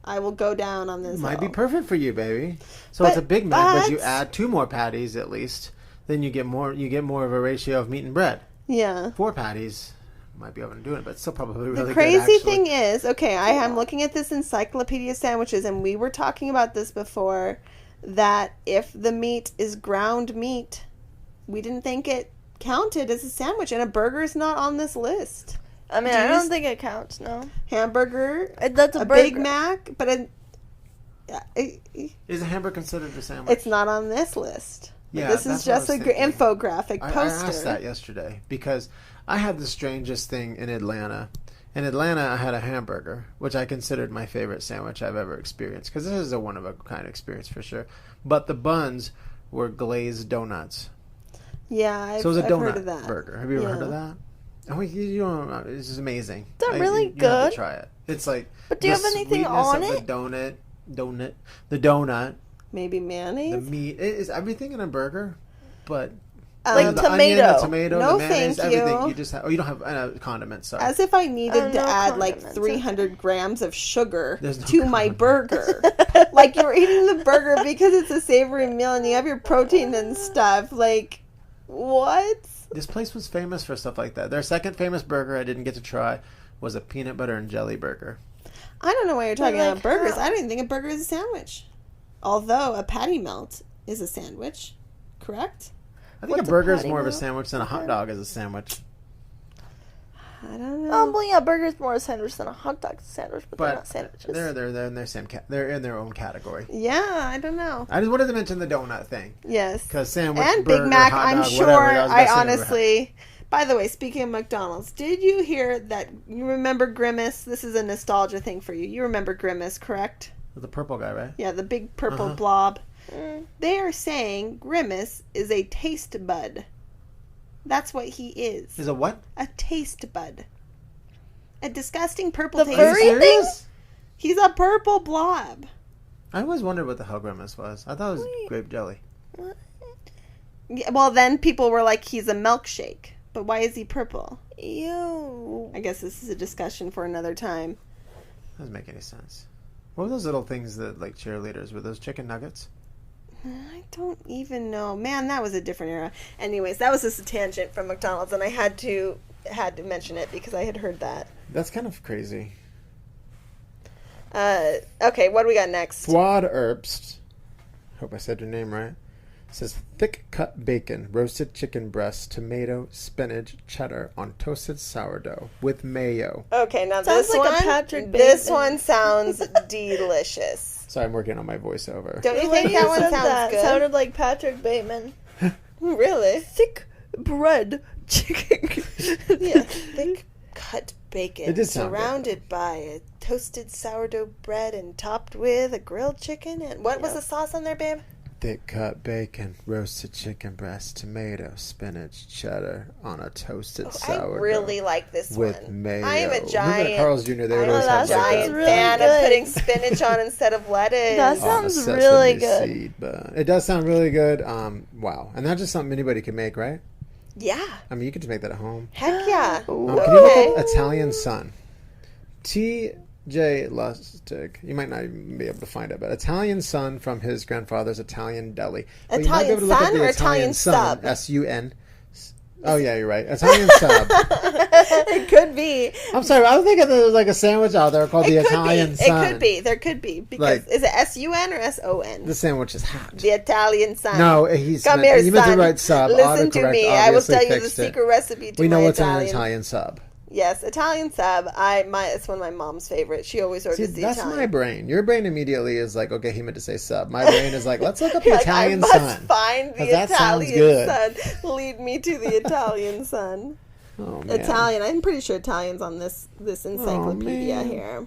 I will go down on this. Might be perfect for you, baby. So But- it's a Big Mac, but you but- add 2 more patties at least. Then you get more of a ratio of meat and bread. Yeah. 4 patties might be able to do it, but it's still probably really The good. crazy thing is, okay, I am looking at this Encyclopedia of Sandwiches, and we were talking about this before, that if the meat is ground meat, we didn't think it counted as a sandwich, and a burger is not on this list. I mean, I don't think it counts, no. Hamburger, That's a Big burger. Mac, but Is a hamburger considered a sandwich? it's not on this list. Yeah, this is just an infographic poster. I asked that yesterday because I had the strangest thing in Atlanta. In Atlanta, I had a hamburger, which I considered my favorite sandwich I've ever experienced, because this is a one-of-a-kind experience for sure. But the buns were glazed donuts. Yeah, so it was a I've donut heard of that. burger. Have you ever heard of that? Oh, you don't know. It's just amazing. Is that really good? You have to try it. It's like but do you have anything on it? The donut. Maybe mayonnaise. The meat. It is everything in a burger, but like the tomato. Onion, the tomato, no, the mayonnaise, thank everything. you. You just have. Oh, you don't have condiments. Sorry. As if I needed to add condiments. like 300 grams of sugar No to my burger. Like you're eating the burger because it's a savory meal and you have your protein and stuff. Like, what? This place was famous for stuff like that. Their second famous burger I didn't get to try was a peanut butter and jelly burger. I don't know why you're talking like about burgers. how? I don't even think a burger is a sandwich. Although a patty melt is a sandwich, correct? I think What's a burger a is patty more of a melt? sandwich than a hot dog is a sandwich. I don't know. Well, yeah, burger's more a sandwich than a hot dog sandwich, but they're not sandwiches. They're in their they're in their own category. Yeah, I don't know. I just wanted to mention the donut thing. Yes. Because sandwich, And burger, Big Mac, hot I'm dog, sure. whatever, that was the I best thing honestly. By the way, speaking of McDonald's, did you hear that? You remember Grimace? This is a nostalgia thing for you. You remember Grimace, correct? ever had. The purple guy, right? Yeah, the big purple blob. They are saying Grimace is a taste bud. That's what he is. Is a what? A taste bud. A disgusting purple taste furry bud. thing? He's a purple blob. I always wondered what the hell Grimace was. I thought it was grape jelly. Yeah, well, then people were like, he's a milkshake. But why is he purple? Ew. I guess this is a discussion for another time. Doesn't make any sense. What were those little things that, like, cheerleaders? Were those chicken nuggets? I don't even know. Man, that was a different era. Anyways, that was just a tangent from McDonald's, and I had to mention it because I had heard that. That's kind of crazy. Okay, what do we got next? Swad Herbst. Hope I said your name right. Says thick cut bacon, roasted chicken breast, tomato, spinach, cheddar on toasted sourdough with mayo. Okay, now Sounds this like a one, Patrick this Bateman. one sounds delicious. Sorry, I'm working on my voiceover. Don't you The way think that you one said sounds that good? sounded like Patrick Bateman. Really? Thick bread chicken. Yeah, thick cut bacon It did sound good, surrounded by a toasted sourdough bread and topped with a grilled chicken. And what was the sauce on there, babe? Thick cut bacon, roasted chicken breast, tomato, spinach, cheddar on a toasted sourdough. I really like this with one. mayo. I am a Remember giant. at Carl's Jr. They would I'm always a have giant sounds really fan good. of putting spinach on instead of lettuce. That on a sounds sesame really good. seed bun. It does sound really good. Wow, and that's just something anybody can make, right? Yeah. I mean, you can just make that at home. Heck yeah. Can you look up Italian Sun? T.J. Lustig. You might not even be able to find it, but Italian Sun from his grandfather's Italian deli. But you might be able to look Italian up the Sun or Italian Sub? S-U-N. Oh, yeah, you're right. Italian Sub. It could be. I'm sorry. I was thinking there was like a sandwich out there called the It could Italian be. Sun. It could be. There could be. Because Like- is it S-U-N or S-O-N? The sandwich is hot. The Italian Sun. No, he's Come meant, here, he meant son. to write sub. Listen to Autocorrect me. I will obviously tell you the fixed it. secret recipe to We know my what's in Italian. an Italian sub. Yes, Italian sub. It's one of my mom's favorite. She always orders See, the that's Italian. my brain. Your brain immediately is like, okay, he meant to say sub. My brain is like, let's look up the Like, Italian I must Sun. find the 'Cause that sounds Italian good. Sun. Lead me to the Italian Sun. Oh, man. Italian. I'm pretty sure Italian's on this encyclopedia man. here.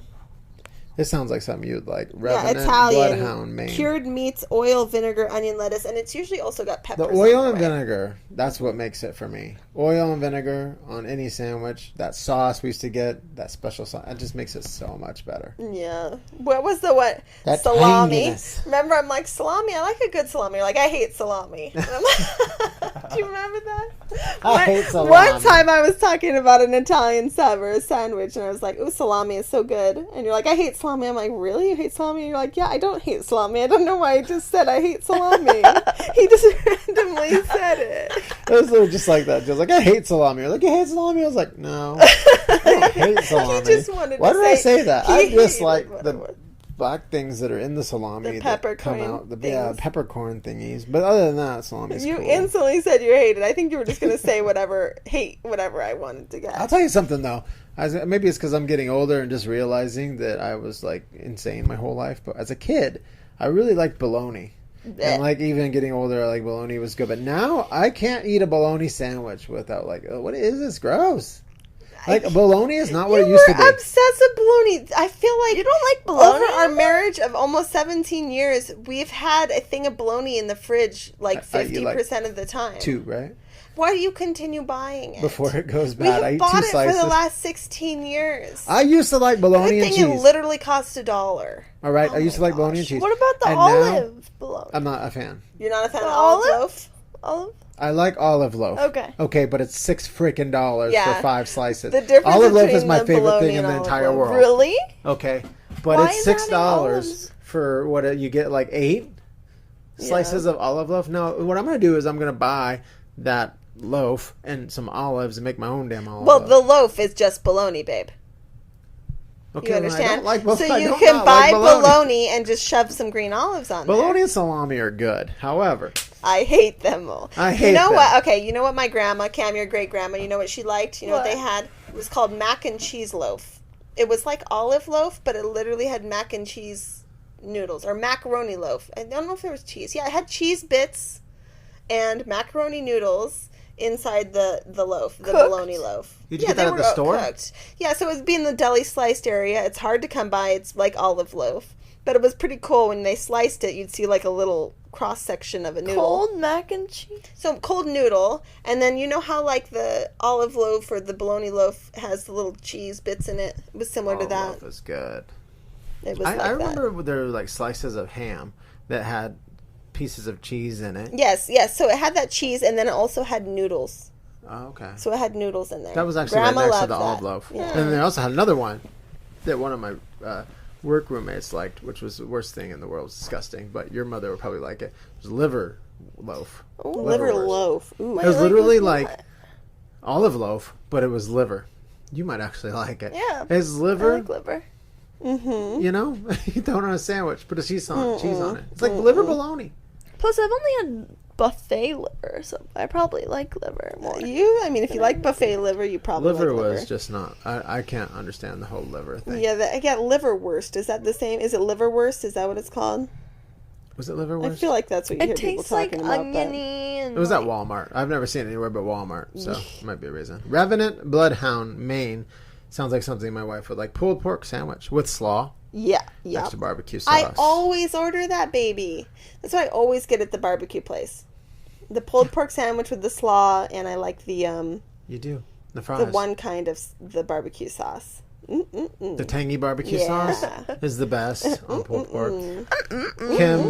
It sounds like something you'd like. Yeah, Revenant, Italian. Bloodhound, Maine. Cured meats, oil, vinegar, onion, lettuce, and it's usually also got peppers. The oil on and it, right? vinegar, that's what makes it for me. Oil and vinegar on any sandwich. That sauce we used to get, that special sauce, it just makes it so much better. Yeah. What was the what? That Salami. tanginess. Remember, I'm like, salami, I like a good salami. You're like, I hate salami. And I'm like, do you remember that? I hate salami. One time I was talking about an Italian sub or a sandwich, and I was like, ooh, salami is so good. And you're like, I hate salami. I'm like, really? You hate salami? And you're like, yeah, I don't hate salami. I don't know why I just said I hate salami. He just randomly said it. It was literally just like that. Just like, I hate salami. You're like, you hate salami? I was like, no. I don't hate salami. He just wanted Why to did I say that? I he just hated like whatever. the black things that are in the salami The that come peppercorn out. Yeah, things. peppercorn thingies. But other than that, salami's You cool. instantly said you hated. I think you were just going to say whatever I wanted to get. I'll tell you something though. Maybe it's because I'm getting older and just realizing that I was like insane my whole life. But as a kid, I really liked bologna. And like even getting older, like bologna was good. But now I can't eat a bologna sandwich without like, oh, what is this? Gross. Like bologna is not what it used to be. You were obsessed with bologna. I feel like you don't like bologna. Over our marriage of almost 17 years, we've had a thing of bologna in the fridge like 50% of the time. 2, right? Why do you continue buying it? Before it goes bad, I eat 2 slices. We have bought it for the last 16 years. I used to like bologna and cheese. That thing literally cost $1. All right, I used to like bologna and cheese. What about the olive bologna? I'm not a fan. You're not a fan of olive loaf? Olive? I like olive loaf. Okay, but it's $6 freaking for 5 slices. The difference olive loaf is my favorite thing in the entire world. Really? Okay, but it's $6 for what you get, like 8 slices of olive loaf. No, what I'm going to do is I'm going to buy that loaf and some olives and make my own damn olive loaf. The loaf is just bologna, babe. Okay, you understand? I don't like bologna. So you can buy bologna and just shove some green olives on bologna there. And salami are good. However, I hate them all. I hate You know them. what? Okay, you know what my grandma, Cam, your great-grandma, you know what she liked? You know what they had? It was called mac and cheese loaf. It was like olive loaf, but it literally had mac and cheese noodles, or macaroni loaf. I don't know if there was cheese. Yeah, it had cheese bits and macaroni noodles inside the loaf, the bologna loaf. Did you get that at the store? Cooked. Yeah, so it would be in the deli sliced area. It's hard to come by. It's like olive loaf. But it was pretty cool. When they sliced it, you'd see like a little cross-section of a noodle. Cold mac and cheese? So cold noodle. And then you know how like the olive loaf or the bologna loaf has the little cheese bits in it? It was similar to that. Olive was good. It was I remember there were like slices of ham that had pieces of cheese in it. Yes. So it had that cheese, and then it also had noodles. Oh, okay. So it had noodles in there. That was actually Grandma right next to loved the that. olive loaf. Yeah. And then they also had another one that one of my work roommates liked, which was the worst thing in the world. It was disgusting, but your mother would probably like it. It was liver loaf. Ooh, liver loaf. Ooh, it was literally like olive loaf, but it was liver. You might actually like it. Yeah. It's liver. I like liver. Mm-hmm. You know? You throw it on a sandwich, put a cheese on it. It's like liver bologna. Plus, I've only had buffet liver, so I probably like liver more. If you like buffet liver, you probably liver like liver. was just not. I can't understand the whole liver thing. Yeah, I got liverwurst. Is that the same? Is it liverwurst? Is that what it's called? Was it liverwurst? I feel like that's what you hear people talking about. It tastes like oniony. And it was at Walmart. I've never seen it anywhere but Walmart, so it might be a reason. Revenant Bloodhound, Maine. Sounds like something my wife would like. Pulled pork sandwich with slaw. Yeah. Extra barbecue sauce. I always order that, baby. That's what I always get at the barbecue place. The pulled pork sandwich with the slaw, and I like the You do the fries. The one kind of the barbecue sauce. The tangy barbecue sauce is the best on pulled pork. Kim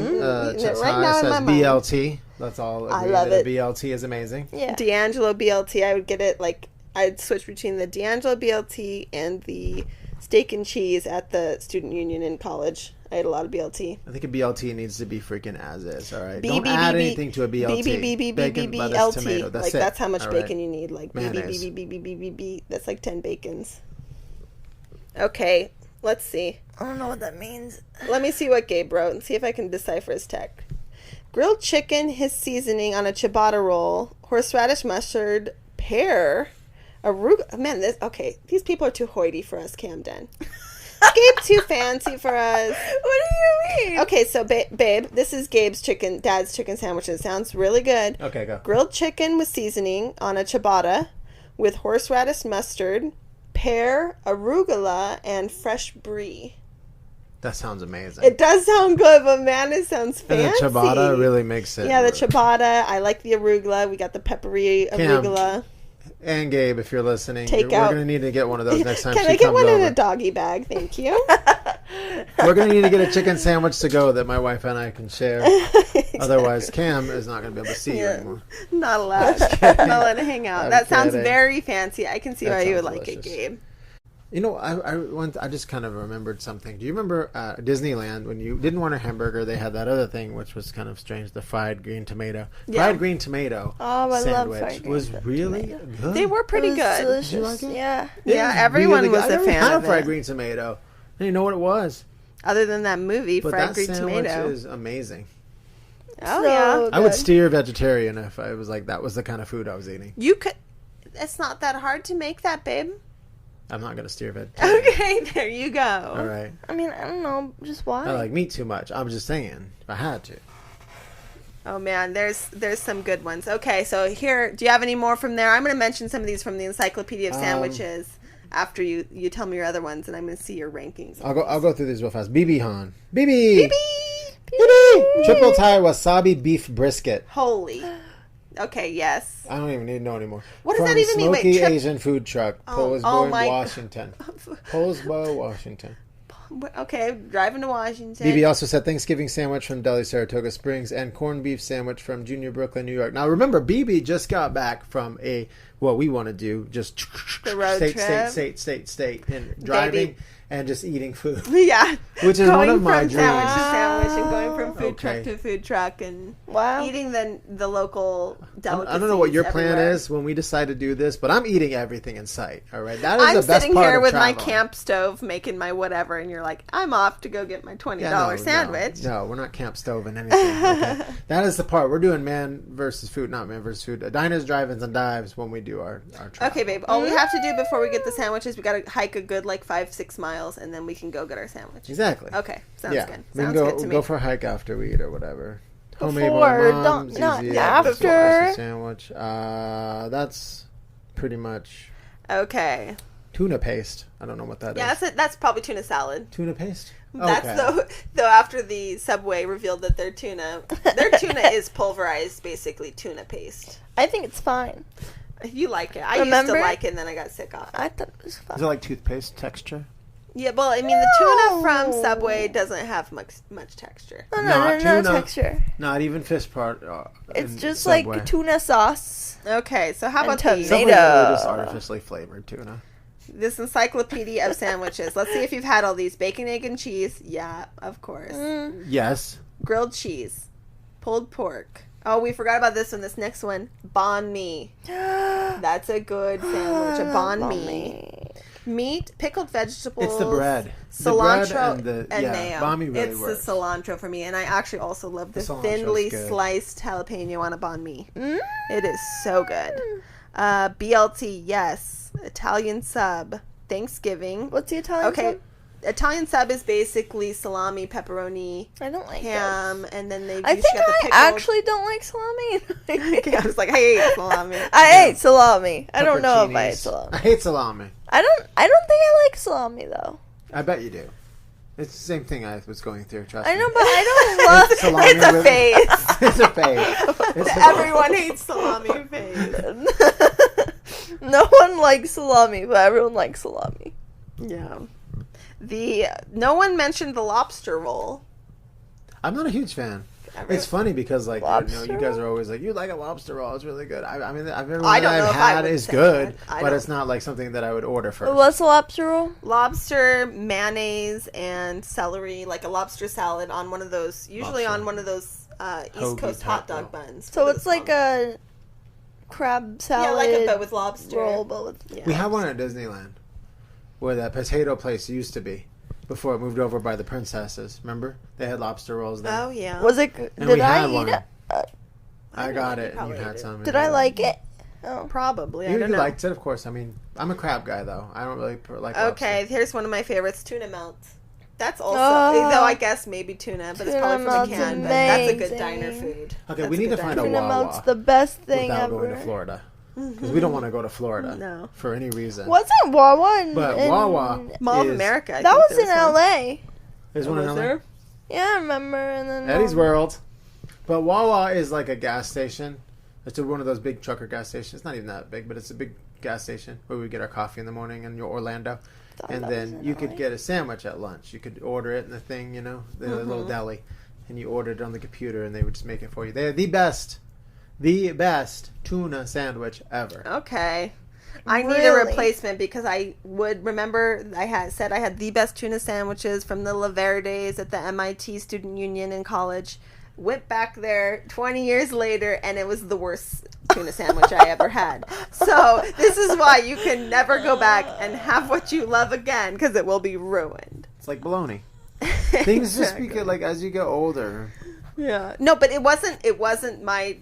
says BLT. That's all. I love it. BLT is amazing. Yeah. D'Angelo BLT. I would get it like I'd switch between the D'Angelo BLT and the steak and cheese at the student union in college. I had a lot of BLT. I think a BLT needs to be freaking as is. All right, don't add anything to a BLT. Bacon, lettuce, tomato. That's it. That's how much bacon you need. Like mayonnaise. That's like 10 bacons. Okay, let's see. I don't know what that means. Let me see what Gabe wrote and see if I can decipher his text. Grilled chicken, his seasoning on a ciabatta roll, horseradish mustard, pear, arugula. Man, these people are too hoity for us, Camdyn. Gabe too fancy for us. What do you mean? Okay, so babe, this is Gabe's dad's chicken sandwich. It sounds really good. Okay, go. Grilled chicken with seasoning on a ciabatta with horseradish mustard, pear, arugula, and fresh brie. That sounds amazing. It does sound good, but man, it sounds fancy. And the ciabatta really makes it. Yeah, the ciabatta. I like the arugula. We got the peppery arugula. And Gabe, if you're listening, we're going to need to get one of those next time Can I get one in a doggy bag? Thank you. We're going to need to get a chicken sandwich to go that my wife and I can share. Otherwise, Cam is not going to be able to see you anymore. Not allowed. Not allowed to hang out. That sounds very fancy. I can see why you would like it, Gabe. You know, I just kind of remembered something. Do you remember Disneyland when you didn't want a hamburger? They had that other thing, which was kind of strange, the fried green tomato. Yeah. Fried green tomato sandwich was really good. They were pretty good. Delicious. Did you like it? Yeah, everyone was a fan of it. I never had a fried green tomato. I didn't know what it was. Other than that movie, Fried Green Tomato. But that sandwich is amazing. Oh, yeah. Good. I would steer vegetarian if I was like, that was the kind of food I was eating. You could. It's not that hard to make that, babe. I'm not going to steer vegetarian. Okay, there you go. All right. I mean, I don't know. Just why? I like meat too much. I'm just saying, if I had to. Oh man, there's some good ones. Okay, so here, do you have any more from there? I'm going to mention some of these from the Encyclopedia of Sandwiches after you tell me your other ones, and I'm going to see your rankings. I'll go through these real fast. BB Han. BB! Triple Thai wasabi beef brisket. Holy. Okay, yes. I don't even need to know anymore. What does that even mean? Smoky Asian food truck, Poulsbo, Washington. Poulsbo, Washington. Okay, driving to Washington. BB also said Thanksgiving sandwich from Deli Saratoga Springs and corned beef sandwich from Junior Brooklyn, New York. Now remember, BB just got back from what we want to do, just the road trip. state, and driving and just eating food. Yeah, which is one of my dreams. Sandwich to sandwich and going from food truck to food truck and eating the local delicacies. I don't know what your plan is when we decide to do this, but I'm eating everything in sight. All right, that is the best part of I'm sitting here with traveling. my camp stove making my whatever, and you're like, I'm off to go get my $20 sandwich. No, we're not camp stoving anything. Okay? That is the part. We're doing man versus food, not man versus food. Diners, drive-ins, and dives when we do our travel. Okay, babe. All we have to do before we get the sandwiches, we got to hike a good 5-6 miles, and then we can go get our sandwich. Exactly. Okay, sounds good. We can go for a hike after we eat or whatever. Before, not after. Sandwich. That's pretty much okay. Tuna paste. I don't know what that is. Yeah, that's probably tuna salad. Tuna paste. That's though after the Subway revealed that their tuna is pulverized, basically tuna paste. I think it's fine. You like it. I used to like it, and then I got sick of it. I thought it was fine. Is it like toothpaste texture? Yeah, well, I mean, the tuna from Subway doesn't have much texture. No texture. Not even fish part. It's just Subway. Like tuna sauce. Okay, so how about tomato? Subway really just artificially flavored tuna. This Encyclopedia of Sandwiches. Let's see if you've had all these. Bacon, egg, and cheese. Yeah, of course. Yes. Grilled cheese. Pulled pork. Oh, we forgot about this one. This next one. Banh mi. That's a good sandwich. A banh mi. Meat, pickled vegetables. It's the bread. Cilantro and mayo. Banh mi really it's works. The cilantro for me. And I actually also love the thinly sliced jalapeno on a banh mi. It is so good. BLT, yes. Italian sub. Thanksgiving. What's the Italian sub? Italian sub is basically salami, pepperoni, I don't like ham, and then they. I think I actually don't like salami. Okay, I was like, I hate salami. I ate salami. I don't know if I ate salami. I hate salami. I don't think I like salami though. I bet you do. It's the same thing I was going through. Trust me. I know, but I don't love salami. It's a phase. It's a phase. Everyone hates salami phase. No one likes salami, but everyone likes salami. Yeah. No one mentioned the lobster roll. I'm not a huge fan. It's funny because you guys are always like, you like a lobster roll, it's really good. I mean, everything I've had is good, but it's not like something that I would order first. What's a lobster roll? Lobster, mayonnaise, and celery, like a lobster salad on one of those, usually on one of those East Coast hot dog buns. So it's like a crab salad. Yeah, but with lobster. Roll, but with, We have one at Disneyland where that potato place used to be. Before it moved over by the princesses, remember? They had lobster rolls there. Oh, yeah. Was it good? Did I eat it? I got it, and you had some. Did I like it? Oh. Probably. I You don't know. liked it, of course. I mean, I'm a crab guy, though. I don't really like lobster. Okay, here's one of my favorites, tuna melts. That's also, though I guess maybe tuna, but it's probably from the can. But that's a good diner food. Okay, we need to find a Tuna Wawa. melt's the best thing without ever. going to Florida. Because we don't want to go to Florida for any reason. Wasn't Wawa Wawa Mall of America. That was in L.A. There's one in LA? Yeah, I remember. And then Eddie's World. But Wawa is like a gas station. It's one of those big trucker gas stations. It's not even that big, but it's a big gas station where we get our coffee in the morning in Orlando. And then you could get a sandwich at lunch. You could order it in the thing, the little deli. And you order it on the computer and they would just make it for you. They're the best tuna sandwich ever. Okay. I need a replacement because I would remember I had the best tuna sandwiches from the La Verdes at the MIT Student Union in college. Went back there 20 years later and it was the worst tuna sandwich I ever had. So this is why you can never go back and have what you love again because it will be ruined. It's like bologna. Things just become like as you get older. Yeah. No, but it wasn't my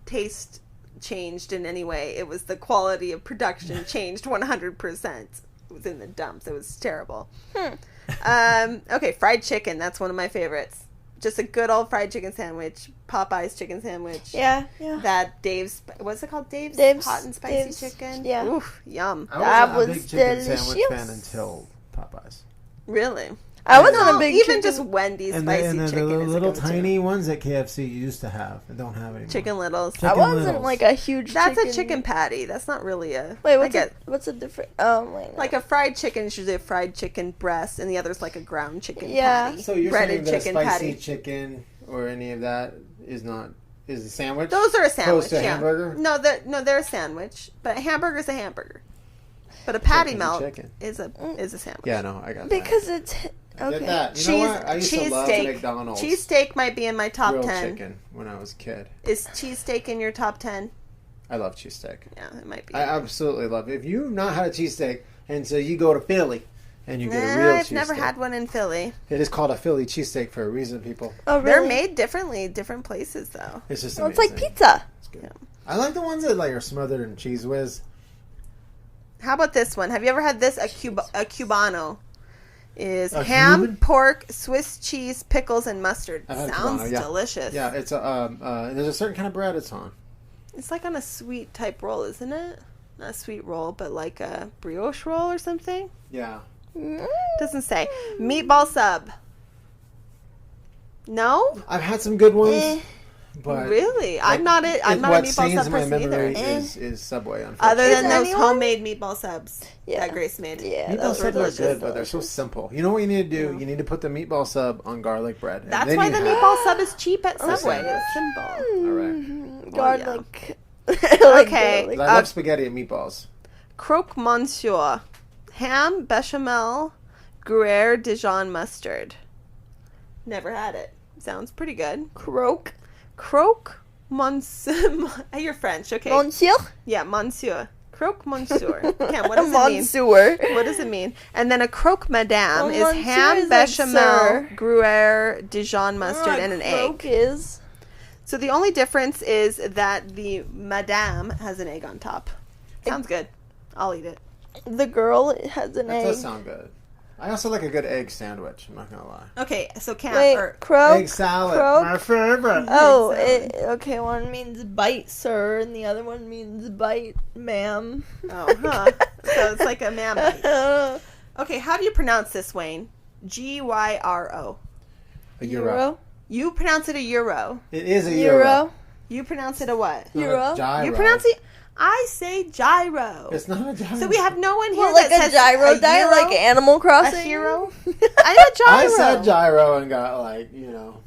taste changed in any way. It was the quality of production changed 100%. It was in the dumps. It was terrible. Okay, fried chicken. That's one of my favorites. just a good old fried chicken sandwich, Popeye's chicken sandwich. Yeah. That Dave's, what's it called? Dave's hot and spicy chicken. Yeah. Oof, yum. I was a big chicken sandwich fan until Popeyes. Really? I wasn't a big even just Wendy's spicy and chicken. The little tiny ones that KFC used to have and don't have anymore. Chicken Littles. I wasn't like a huge. That's a chicken patty. That's not really a. Wait, what's a different? Oh, wait. No. Like a fried chicken is usually a fried chicken breast, and the other's like a ground chicken patty. So you're breaded saying that chicken a spicy patty. chicken or any of that is a sandwich? Those are a sandwich. Opposed to a hamburger? No, they're a sandwich. But a hamburger's a hamburger. But a patty melt is a sandwich. Yeah, no, I got that. Because it's. Okay. Get that. You know what? I used to love McDonald's. Cheesesteak might be in my top 10. Grilled chicken when I was a kid. Is cheesesteak in your top 10? I love cheesesteak. Yeah, it might be. I absolutely love it. If you've not had a cheesesteak, and so you go to Philly, and you get a real cheesesteak. I've never had one in Philly. It is called a Philly cheesesteak for a reason, people. Oh, really? They're made differently, different places, though. It's just amazing. It's like pizza. It's good. Yeah. I like the ones that are smothered in Cheese Whiz. How about this one? Have you ever had this? A Cubano. Is ham, pork, Swiss cheese, pickles, and mustard. Sounds delicious. Yeah, it's there's a certain kind of bread it's on. It's like on a sweet type roll, isn't it? Not a sweet roll, but like a brioche roll or something. Yeah. Doesn't say. Meatball sub. No? I've had some good ones. But really? I'm not a meatball sub person either. Is Subway, other than those homemade meatball subs that Grace made. Yeah, meatball subs are good, but they're so simple. You know what you need to do? Yeah. You need to put the meatball sub on garlic bread. That's why the meatball sub is cheap at Subway. It's simple. All right. Garlic. Okay. I love spaghetti and meatballs. Croque Monsieur. Ham, bechamel, Gruyere, Dijon mustard. Never had it. Sounds pretty good. Croque Monsieur. You're French, okay. Monsieur? Yeah, Monsieur. Croque Monsieur. Cam, what does it mean? What does it mean? And then a croque madame is ham, bechamel, Gruyere, Dijon mustard, and an egg. Is. So the only difference is that the madame has an egg on top. Sounds good. I'll eat it. The girl has an egg. That does sound good. I also like a good egg sandwich. I'm not gonna lie. Okay, so croque, egg salad, my favorite. Oh, okay. One means bite, sir, and the other one means bite, ma'am. Oh, huh. So it's like a ma'am bite. Okay, how do you pronounce this, Wayne? Gyro. A euro. You pronounce it a euro. It is a euro. You pronounce it a what? Euro. You pronounce it. I say gyro. It's not a gyro. So we have no one here that says a gyro diet, like Animal Crossing. A hero. I know gyro. I said gyro and got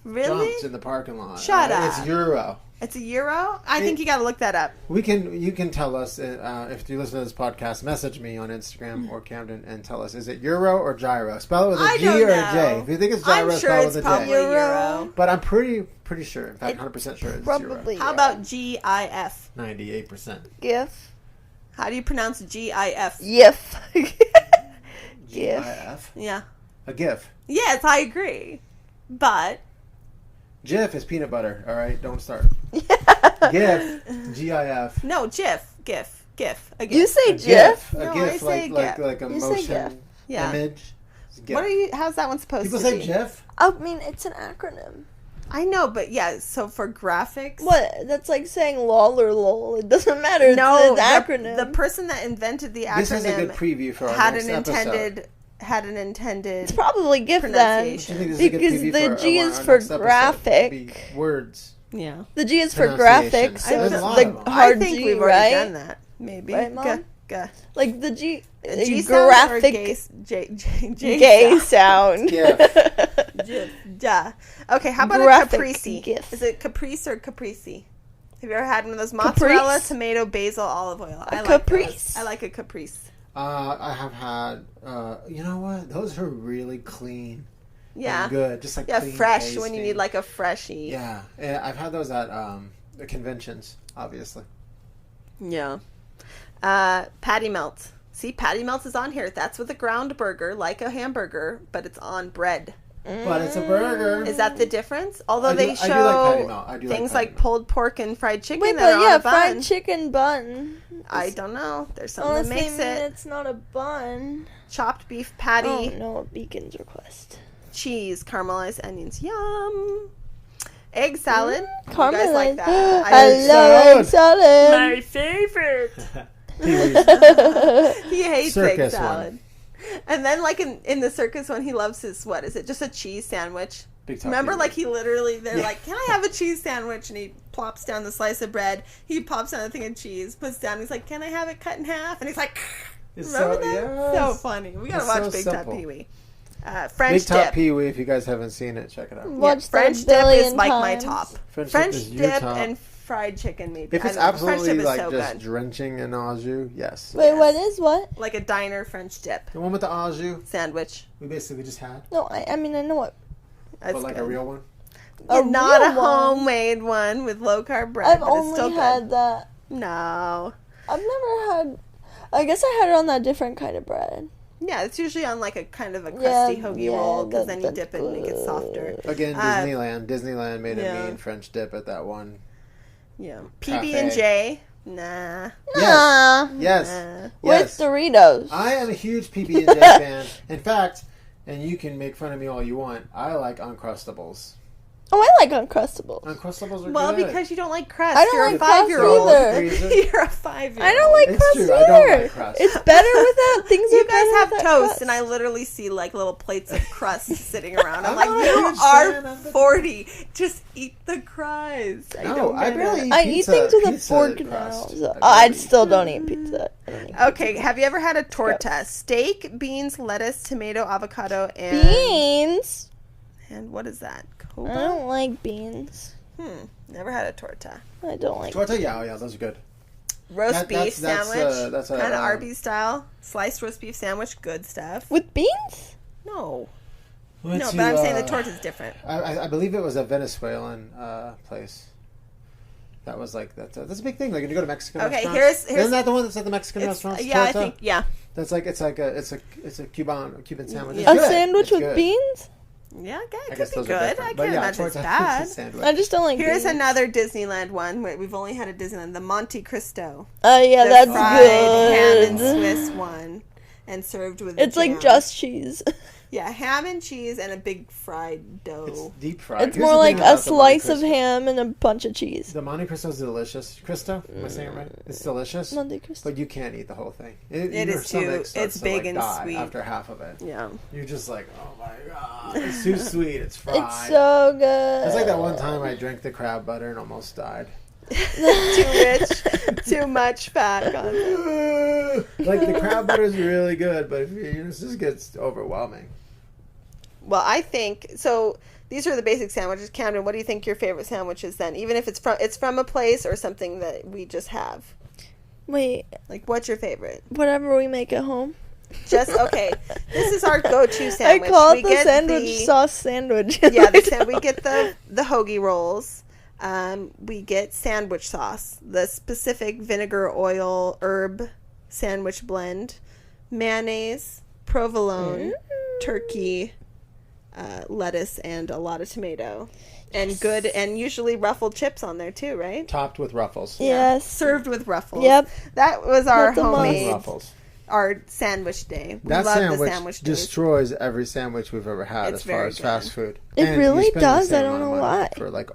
really? jumped in the parking lot. Shut up. It's euro. It's a euro? I think you got to look that up. You can tell us if you listen to this podcast. Message me on Instagram or Camdyn and tell us: is it euro or gyro? Spell it with a G or a J. If you think it's gyro, spell it with a J. I'm sure it's euro. But I'm pretty sure. In fact, 100% sure it's probably euro. How about GIF? 98%. GIF. How do you pronounce GIF? GIF. GIF. Yeah. A GIF. Yes, I agree. But GIF is peanut butter. All right, don't start. GIF, GIF. No, GIF. A GIF. You say GIF? A GIF, like a motion image. GIF. How's that one supposed People to be? say GIF? I mean, it's an acronym. I know, but yeah, so for graphics. What? That's like saying lol or lol. It doesn't matter. No, it's an acronym. The person that invented the acronym this is a good preview for our next episode. Had an intended. It's probably GIF then, because the G is for graphic. Words. Yeah. The G is for graphic, so it's the hard G, we've already done that. Maybe. Right, Mom? Like the G graphic gay sound. Yeah. Okay, how about a caprese? GIF. Is it caprese or caprese? Have you ever had one of those mozzarella, tomato, basil, olive oil? I like a caprese. I have had. You know what? Those are really clean. Yeah. And good. Just like clean fresh tasting. when you need like a freshie. Yeah. I've had those at the conventions, obviously. Yeah. Patty melt. See, patty melt is on here. That's with a ground burger, like a hamburger, but it's on bread. But it's a burger. Is that the difference? Although they show things like pulled pork and fried chicken that are on a bun. Fried chicken bun. I don't know. There's something that makes it. It's not a bun. Chopped beef patty. Oh, no, a Beacon's request. cheese, caramelized onions. Yum. Egg salad. You Caramelized. guys like that? I love egg salad. My favorite. He hates Circus egg salad. And then, like in the circus one, he loves his, what is it? Just a cheese sandwich. Remember, like he literally, they're like, "Can I have a cheese sandwich?" And he plops down the slice of bread. He pops down the thing of cheese, puts down. He's like, "Can I have it cut in half?" And he's like, "Remember that? Yes. So funny. We gotta watch so Big simple. Top Pee-wee." French Big Top dip. Pee-wee, if you guys haven't seen it, check it out. Watch French that dip is billion like my times. top. French dip is your dip top. and fried chicken, maybe. If it's I don't know. French absolutely dip is like so just good. drenching in au jus, yes. Wait, what is what? Like a diner French dip The one with the au jus, sandwich. we basically just had, No, I mean I know what. That's but like good. a real one. A Not a real one. homemade one with low carb bread. I've but it's still only good. had that. No. I've never had. I guess I had it on that different kind of bread. Yeah, it's usually on like a kind of a crusty hoagie roll because then you that's dip it and make it softer. Again, Disneyland made yeah. a mean French dip at that one. Yeah. Cafe. PB&J? Nah. Nah. Yes. Nah. With Yes. Doritos. I am a huge PB&J fan. In fact, and you can make fun of me all you want, I like Uncrustables. Oh, I like Uncrustables. Uncrustables are Well, good. because you don't like crust. I don't You're like a crust 5-year-old. either. You're a 5-year-old. I don't like It's crust true, either. I don't like crust. It's better without things. You are guys better have without toast, crust. and I literally see like little plates of crust sitting around. I'm I'm like, not a you huge fan are of the- 40. Just eat the crust. No, I barely eat I pizza, eat things with a pizza fork now. crust. So I I barely still eat don't eat pizza. I don't eat Okay, have you ever had a torta? Steak, beans, lettuce, tomato, avocado, and beans. And what is that? I Cobra? don't like beans. Never had a torta. I don't like. Torta, yeah, those are good. Roast beef that's sandwich, that's a, kind of Arby's style. Sliced roast beef sandwich, good stuff. With beans? No, Went no, to, but I'm saying the torta's different. I believe it was a Venezuelan place. That was like that's a big thing. Like when you go to Mexican Okay, restaurants, here's isn't that the one that's at the Mexican restaurants? Yeah, I Torta? think yeah. That's like it's a Cuban sandwich. Yeah. It's A good. sandwich It's with good. beans? Yeah, okay, I it guess could be those are good. different. I But can't yeah, imagine it's torta bad. is a sandwich. I just don't like Here's beans. another Disneyland one. We've only had a Disneyland, the Monte Cristo. Oh yeah, The that's fried ham and good. Swiss one, and served with. It's jam. like just cheese. Yeah, ham and cheese and a big fried dough. It's deep fried. It's Here's more the like thing a about the Monte slice of Cristo. ham and a bunch of cheese. The Monte Cristo is delicious. Cristo, am I saying it right? It's delicious. Monte Cristo. But you can't eat the whole thing. It Your is stomach too- starts it's to, big like, and die sweet. after half of it. Yeah. You're just like, oh my god, it's too sweet. It's fried. It's so good. It's like that one time I drank the crab butter and almost died. Too rich, too much fat content. Like the crab butter is really good, but it just gets overwhelming. Well, I think so. These are the basic sandwiches. Camdyn, what do you think your favorite sandwich is then? Even if it's from a place or something that we just have. Wait, Like, what's your favorite? whatever we make at home. Just okay. This is our go-to sandwich. I call We it the get sandwich sauce sandwich. Yeah, we get the hoagie rolls. We get sandwich sauce, the specific vinegar, oil, herb sandwich blend, mayonnaise, provolone, turkey, lettuce, and a lot of tomato, and good and usually ruffled chips on there too, right? Topped with ruffles. Yes. Served with ruffles. Yep. That was our That's a must. homemade, Ruffles. our sandwich day. We That love sandwich, the sandwich days. destroys every sandwich we've ever had It's as far very as good. fast food. It And you really spend the does, same I don't amount of know money why. For like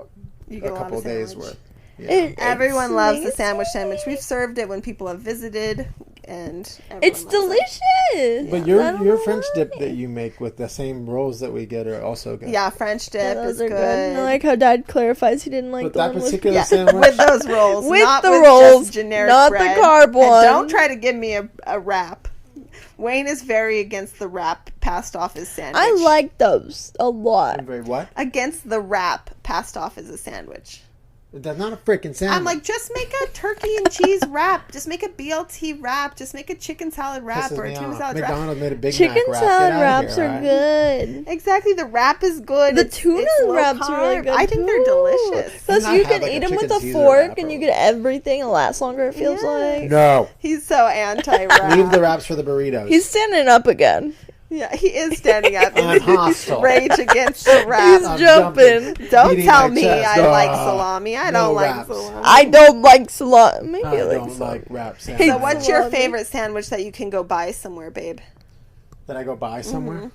You a get a lot couple of days sandwich. worth. Yeah. Everyone It's loves the amazing. sandwich. We've served it when people have visited, and everyone It's loves it. delicious. But I your don't your know French why. dip that you make with the same rolls that we get are also good. Yeah, French dip Yeah, those is are good. good. I like how Dad clarifies he didn't like But the that one with particular Yeah, sandwich with those rolls, With not the with rolls, just generic not bread. the carb And one. don't try to give me a wrap. Wayne is very against the wrap passed off as sandwich. I like those a lot. I'm very what? against the wrap passed off as a sandwich. That's not a freaking sandwich. I'm like, just make a turkey and cheese wrap. Just make a BLT wrap. Just make a chicken salad wrap Pisses or a me tuna off. salad wrap. McDonald's made a Big Chicken Mac wrap. Get salad outta wraps here, are all right? good. Exactly, the wrap is good. The It's tuna low wraps are really carb. good. I think they're too. delicious. Plus, I've you had, can like, a eat them with chicken a Caesar fork, wrap and you or get everything. It lasts longer. It feels Yeah. like. No. He's so anti-wrap. Leave the wraps for the burritos. He's standing up again. Yeah, he is standing up. I'm hostile. Rage against the wrap. He's I'm jumping. Don't beating tell my me chest. I like Ah, salami. I no don't like wraps. salami. I don't like salami. Maybe I I like don't salami. like wrap So sandwiches. what's your Salami. favorite sandwich that you can go buy somewhere, babe? That I go buy somewhere?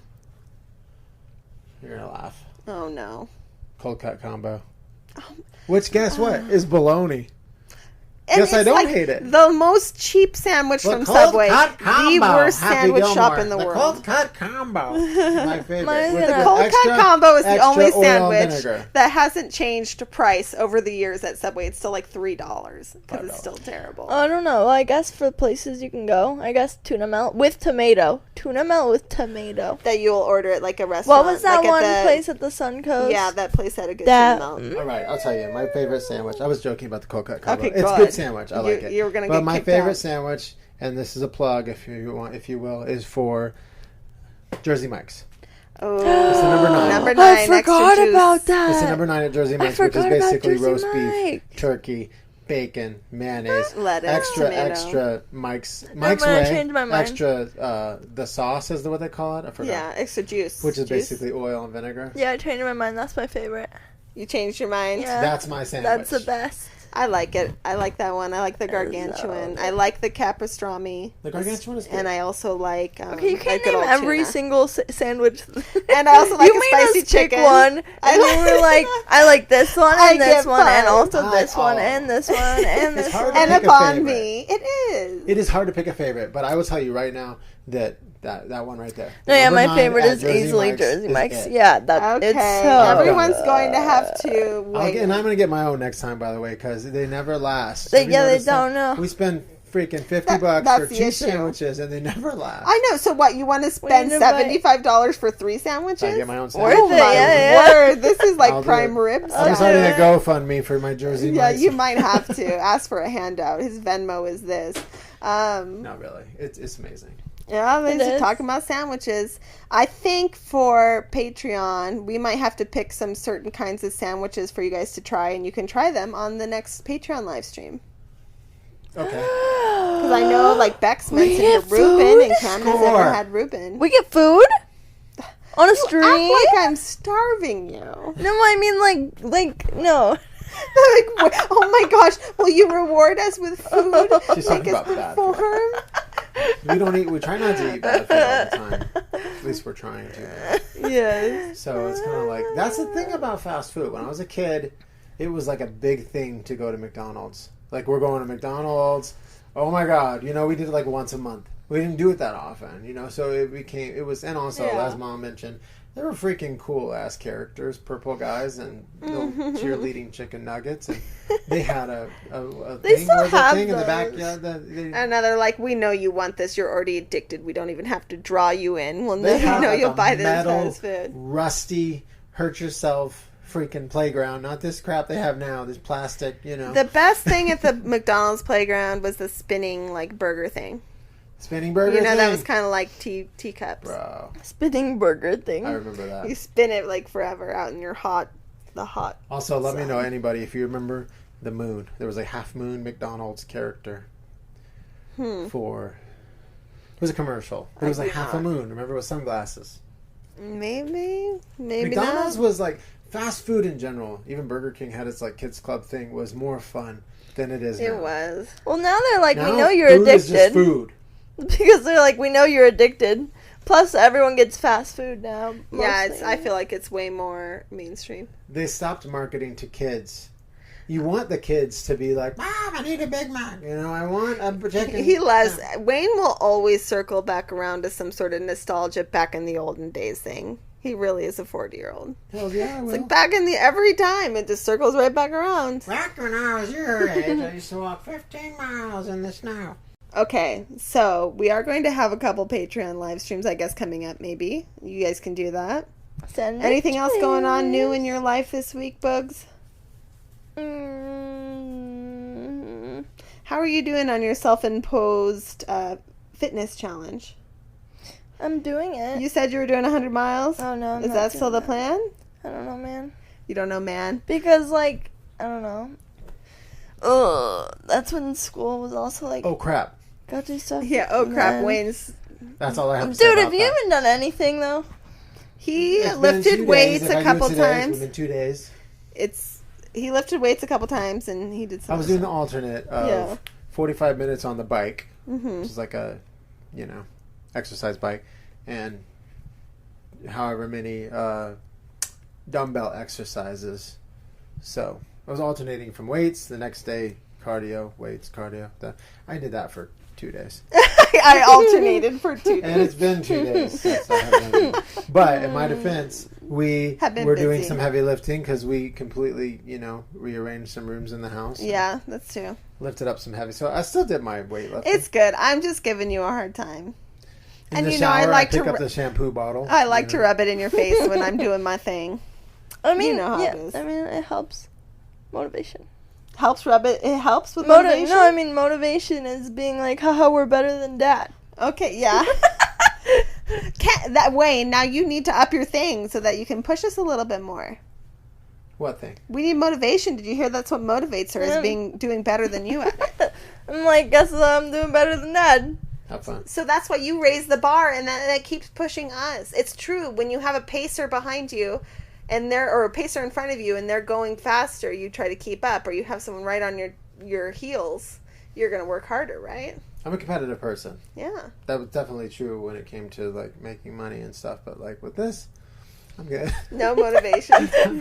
Oh, no. Cold cut combo. Which, guess what? Is bologna. And yes, I don't hate it. The most cheap sandwich from Subway. The worst sandwich shop in the world. Cold cut combo. My favorite. The cold cut combo is the only sandwich that hasn't changed price over the years at Subway. It's still like $3 because it's still terrible. I don't know. I guess for places you can go, I guess tuna melt with tomato. Tuna melt with tomato. That you'll order at like a restaurant. What was that one place at the Suncoast? Yeah, that place had a good tuna melt. All right, I'll tell you. My favorite sandwich. I was joking about the cold cut combo. Okay, it's good sandwich. I like it. You were gonna but my favorite sandwich, and this is a plug, if you will, is for Jersey Mike's. Oh, it's the number 9. Number 9. I forgot about that. It's the number 9 at Jersey Mike's, which is basically roast beef, turkey, bacon, mayonnaise, lettuce, extra Mike's way. Changed my mind. Extra the sauce is what they call it. I forgot. Yeah, extra juice, which is basically oil and vinegar. Yeah, I changed my mind. That's my favorite. You changed your mind? Yeah. That's my sandwich. That's the best. I like it. I like that one. I like the gargantuan. I like the capistrami. The gargantuan is good. And I also like okay, you can't name every single sandwich. And I also like a spicy chicken. Pick one, and you were like, I like this one and this one, and also this one and this one and this one. And upon me, it is. It is hard to pick a favorite, but I will tell you right now that one right there. No, yeah, my favorite is easily Jersey Mike's. Yeah, that's okay. It's so everyone's going to have to wait. And I'm going to get my own next time, by the way, because they never last. They don't know. We spend freaking $50 for 2 sandwiches, and they never last. I know. So what? You want to spend $75 for 3 sandwiches? I get my own sandwich. Oh my word! This is like prime ribs. I'm starting a GoFundMe for my Jersey Mike's. Yeah, you might have to ask for a handout. His Venmo is this. Not really. It's amazing. Yeah, we're talking about sandwiches. I think for Patreon, we might have to pick some certain kinds of sandwiches for you guys to try, and you can try them on the next Patreon live stream. Okay. Because I know, like, Bex mentioned Reuben, and Camdyn's never had Reuben. We get food? On a stream? You act like I'm starving you. No, I mean, like, no. Like, oh my gosh, will you reward us with food? She's talking about bad food. We try not to eat bad food all the time. At least we're trying to. Yes. So it's kind of like, that's the thing about fast food. When I was a kid, it was like a big thing to go to McDonald's. Like, we're going to McDonald's. Oh my God. We did it like once a month. We didn't do it that often, so and also, as Mom mentioned, they were freaking cool ass characters, purple guys, and cheerleading chicken nuggets, and they had a they thing in the back. Yeah, and now they're like, we know you want this. You're already addicted. We don't even have to draw you in. Well, they know you'll buy this fast food. Rusty, hurt yourself. Freaking playground, not this crap they have now. This plastic, The best thing at the McDonald's playground was the spinning burger thing. Spinning burger thing? That was kind of like teacups. Bro. Spinning burger thing. I remember that. You spin it forever out in the hot. Also, let me know, anybody, if you remember the moon. There was a Half Moon McDonald's character it was a commercial. It was like half a moon. Remember, with sunglasses. Maybe McDonald's not. was like fast food in general. Even Burger King had its kids club thing. Was more fun than it is now. It was. Well, now they're like, we know you're addicted. Is just food. Because they're like, we know you're addicted. Plus, everyone gets fast food now. Mostly. Yeah, I feel like it's way more mainstream. They stopped marketing to kids. You want the kids to be like, Mom, I need a Big Mac. I'm chicken. He loves. Wayne will always circle back around to some sort of nostalgia back in the olden days thing. He really is a 40-year-old. Hell yeah, I will. It's like every time it just circles right back around. Back when I was your age, I used to walk 15 miles in the snow. Okay, so we are going to have a couple Patreon live streams, I guess, coming up, maybe. You guys can do that. Anything else going on new in your life this week, Bugs? How are you doing on your self-imposed fitness challenge? I'm doing it. You said you were doing 100 miles? Oh, no. Is that still the plan? I don't know, man. You don't know, man? Because, I don't know. That's when school was also oh, crap. Got to do stuff. Yeah, oh, crap. Wayne's. That's all I have to say. Dude, have you even done anything, though? He lifted weights a couple times. Within 2 days. He lifted weights a couple times, and he did something. I was doing the alternate of 45 minutes on the bike, which is like a, exercise bike, and however many dumbbell exercises. So I was alternating from weights. The next day, cardio, weights, cardio. I did that for 2 days. I alternated for 2 days. And it's been 2 days since I have been. But in my defense, we were doing some heavy lifting because we completely, rearranged some rooms in the house. Yeah, that's true. Lifted up some heavy. So I still did my weightlifting. It's good. I'm just giving you a hard time. In the shower, I pick up the shampoo bottle. I like to rub it in your face when I'm doing my thing. I mean, you know how it is. I mean, it helps. Motivation. Helps rub it. It helps with motivation? No, I mean, motivation is being like, haha, we're better than Dad. Okay, yeah. That way, now you need to up your thing so that you can push us a little bit more. What thing? We need motivation. Did you hear that's what motivates her, is doing better than you at it? I'm like, guess I'm doing better than Dad. Have fun. So that's why you raise the bar, and then it keeps pushing us. It's true. When you have a pacer behind you, or a pacer in front of you, and they're going faster, you try to keep up, or you have someone right on your heels, you're going to work harder, right? I'm a competitive person. Yeah. That was definitely true when it came to, like, making money and stuff, but, like, with this, I'm good. No motivation. I'm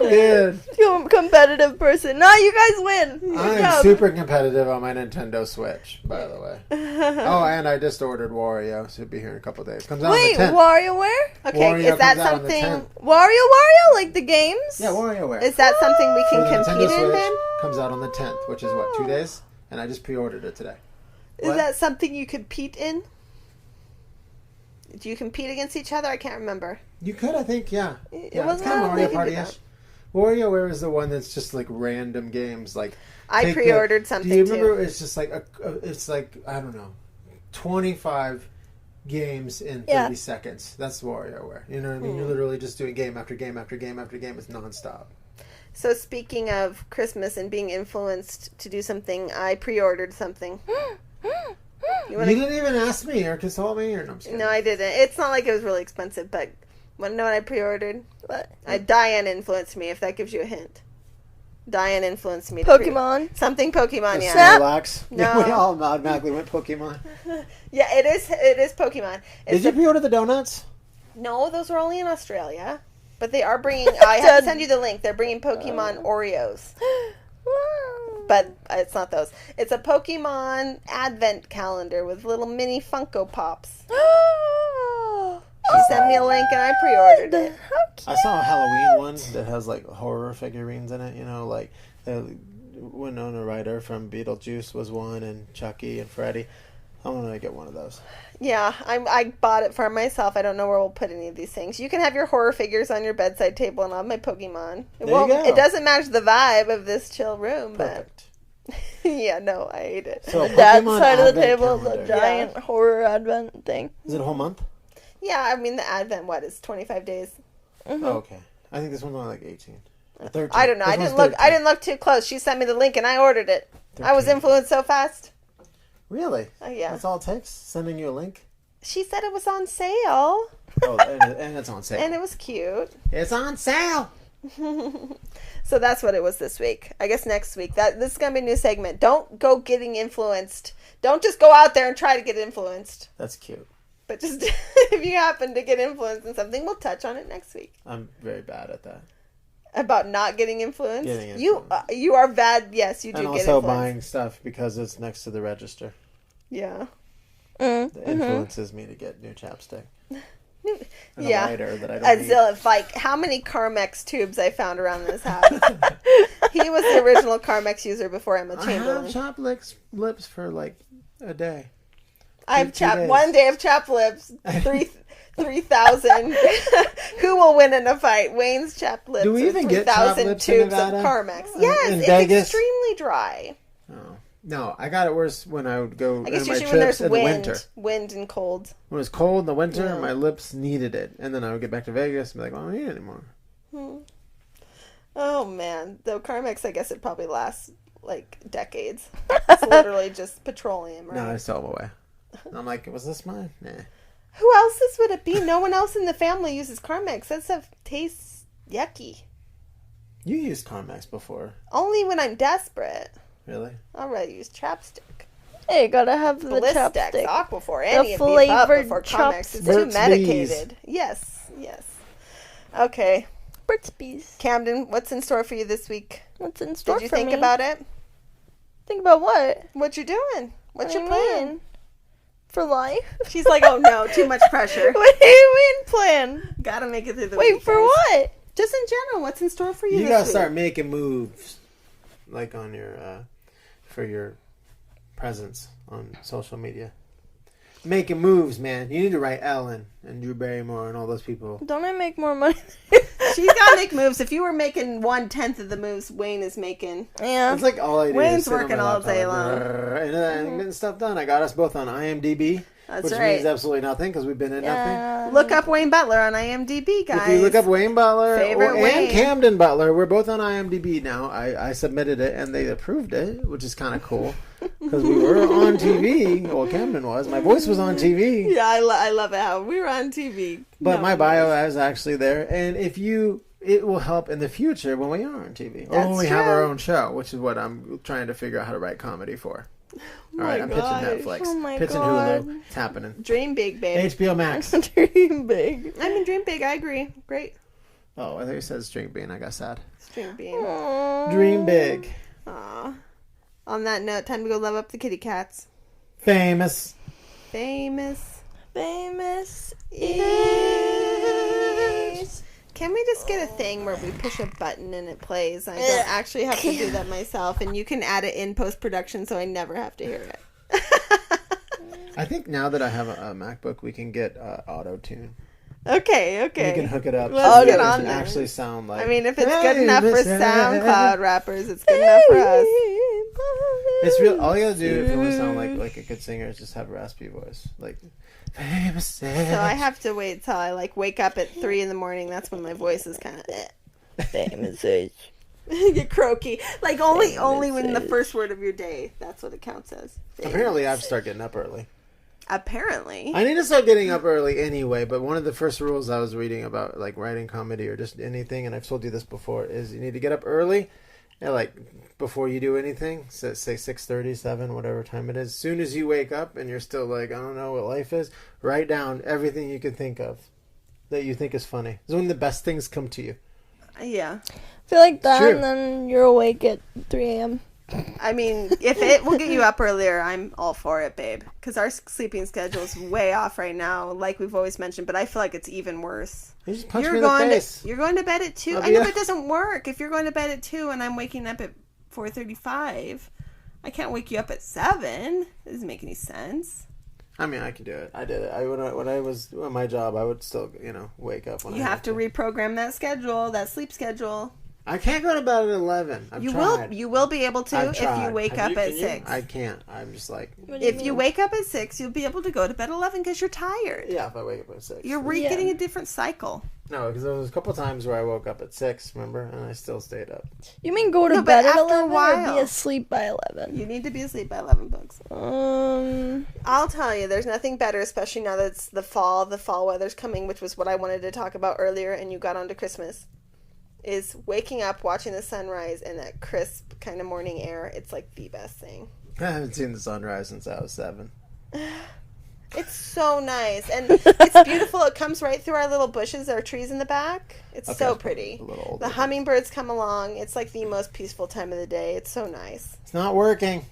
good. You're a competitive person. No, you guys win. I'm super competitive on my Nintendo Switch, by the way. Oh, and I just ordered Wario, so it'll be here in a couple days. Comes out on the 10th. WarioWare? Okay, Wario is that something? Wario, like the games? Yeah, WarioWare. Is that something we can compete in Switch then? Comes out on the 10th, which is what, 2 days? And I just pre-ordered it today. Is that something you compete in? Do you compete against each other? I can't remember. You could, I think, yeah. It wasn't kind of Mario Party-ish. WarioWare is the one that's just like random games. Like I pre-ordered something. Do you remember? Too. It's just like it's like I don't know, 25 games in 30 seconds. That's WarioWare. You know what I mean? You're literally just doing game after game after game after game. It's nonstop. So speaking of Christmas and being influenced to do something, I pre-ordered something. You didn't even ask me or consult me or no, I didn't. It's not like it was really expensive, but want to know what I pre-ordered? What? Diane influenced me, if that gives you a hint. Diane influenced me. Pokemon? Something Pokemon, yeah. Snorlax? No. We all automatically went Pokemon. Yeah, it is Pokemon. Did you pre-order the donuts? No, those were only in Australia. But they are bringing, I have to send you the link, they're bringing Pokemon Oreos. But it's not those. It's a Pokemon advent calendar with little mini Funko Pops. She sent me a link and I pre-ordered it. I saw a Halloween one that has like horror figurines in it. You know, like Winona Ryder from Beetlejuice was one, and Chucky and Freddy. I want to get one of those. Yeah, I bought it for myself. I don't know where we'll put any of these things. You can have your horror figures on your bedside table, and I'll have my Pokemon. It doesn't match the vibe of this chill room, Perfect. But yeah, no, I ate it. So that side of the table is a giant horror advent thing. Is it a whole month? Yeah, I mean the advent is 25 days. Mm-hmm. Oh, okay. I think this one's only like 18. 13. I don't know. I didn't look too close. She sent me the link and I ordered it. 13. I was influenced so fast. Really? Yeah. That's all it takes? Sending you a link? She said it was on sale. Oh, and it's on sale. And it was cute. It's on sale. So that's what it was this week. I guess next week. This is going to be a new segment. Don't go getting influenced. Don't just go out there and try to get influenced. That's cute. But just if you happen to get influenced in something, we'll touch on it next week. I'm very bad at that. About not getting influenced? Getting influenced. You are bad. Yes, you do and get influenced. And also buying stuff because it's next to the register. Yeah. That influences me to get new chapstick. And yeah. A lighter that I don't need. As like how many Carmex tubes I found around this house. He was the original Carmex user before Emma Chamberlain. I have chapped lips for like a day. I've chapped 1 day of chapped lips. 3,000. Who will win in a fight? Wayne's chapped lips. Do we even get chapped lips in Nevada? Of Carmex. Yes, in it's Vegas? extremely dry. Oh. No, I got it worse when I would go on my trips when there's in the winter. Wind and cold. When it was cold in the winter, my lips needed it. And then I would get back to Vegas and be like, well, I don't need it anymore. Oh, man. Though Carmex, I guess it probably lasts like decades. It's literally just petroleum, right? No, I sell them away. And I'm like, was this mine? Nah. Who else's would it be? No one else in the family uses Carmex. That stuff tastes yucky. You used Carmex before. Only when I'm desperate. Really? I'll rather use chapstick. Hey, you gotta have the chapstick. Aquaphor, any the of the above flavored before Carmex. It's Burt's too medicated. Bees. Yes. Okay. Burt's Bees. Camdyn, what's in store for you this week? What's in store for me? Did you think about it? Think about what? What you're doing? What's your do plan? For life? She's like, oh no, too much pressure. What do you mean plan? Gotta make it through the week. Wait, for what? Just in general, what's in store for you You this gotta week? start making moves, like on your, for your presence on social media. Making moves, man. You need to write Ellen and Drew Barrymore and all those people. Don't I make more money? She's gotta make moves. If you were making 1/10 of the moves Wayne is making. Yeah. It's like all I do Wayne's is sit on working my all laptop day long. and I'm getting stuff done. I got us both on IMDb, That's which right. means absolutely nothing because we've been in nothing. Look up Wayne Butler on IMDb, guys. If you look up Wayne Butler Favorite and Wayne. Camdyn Butler, we're both on IMDb now. I submitted it and they approved it, which is kind of cool because we were on TV. Well, Camdyn was. My voice was on TV. Yeah, I love it how we were on TV. But my bio is actually there. And it will help in the future when we are on TV. Or when we have our own show, which is what I'm trying to figure out how to write comedy for. All right, I'm pitching Netflix. Oh my pitching God. Hulu. It's happening. Dream big, babe. HBO Max. Dream big. I mean, dream big. I agree. Great. Oh, I thought you said String Bean. I got sad. Dream being. Dream big. Aw. On that note, time to go love up the kitty cats. Famous. Famous. Famous is. Can we just get a thing where we push a button and it plays? I don't actually have to do that myself, and you can add it in post-production so I never have to hear it. I think now that I have a MacBook, we can get auto-tune. Okay. You can hook it up. Let's so get it on can there. actually sound like... I mean, if it's good enough for SoundCloud rappers, it's good enough for us. It's real. All you gotta do if you want to sound like a good singer is just have a raspy voice. Like, famous. So I have to wait till I wake up at 3 a.m. That's when my voice is kind of famous. Get croaky. Like only when the first word of your day. That's what it counts as. Apparently, I have to start getting up early. Apparently. I need to start getting up early anyway, but one of the first rules I was reading about like writing comedy or just anything, and I've told you this before, is you need to get up early, and like before you do anything, so say 6:30, 7, whatever time it is. As soon as you wake up and you're still like, I don't know what life is, write down everything you can think of that you think is funny. It's when the best things come to you. Yeah. I feel like that, True. and then you're awake at 3 a.m. I mean, if it will get you up earlier, I'm all for it, babe. Because our sleeping schedule is way off right now, like we've always mentioned. But I feel like it's even worse. You just punch me in the face. You're going to bed at 2. I know, but it doesn't work. If you're going to bed at 2 and I'm waking up at 4:35, I can't wake you up at 7. It doesn't make any sense. I mean, I can do it. I did it. When I was doing my job, I would still, wake up when You have to reprogram that schedule, that sleep schedule. I can't go to bed at 11. I've tried. You will be able to if you wake up at 6. I can't. I'm just like... If you wake up at 6, you'll be able to go to bed at 11 because you're tired. Yeah, if I wake up at 6. You're getting a different cycle. No, because there was a couple times where I woke up at 6, remember? And I still stayed up. You mean go to No, bed but at after a 11 or while. be asleep by 11? You need to be asleep by 11 bucks. I'll tell you, there's nothing better, especially now that it's the fall weather's coming, which was what I wanted to talk about earlier, and you got onto Christmas, is waking up, watching the sunrise, and that crisp kind of morning air. It's like the best thing. I haven't seen the sunrise since I was 7. It's so nice, and it's beautiful. It comes right through our little bushes, our trees in the back. It's so pretty. A little older. The hummingbirds come along. It's like the most peaceful time of the day. It's so nice. It's not working.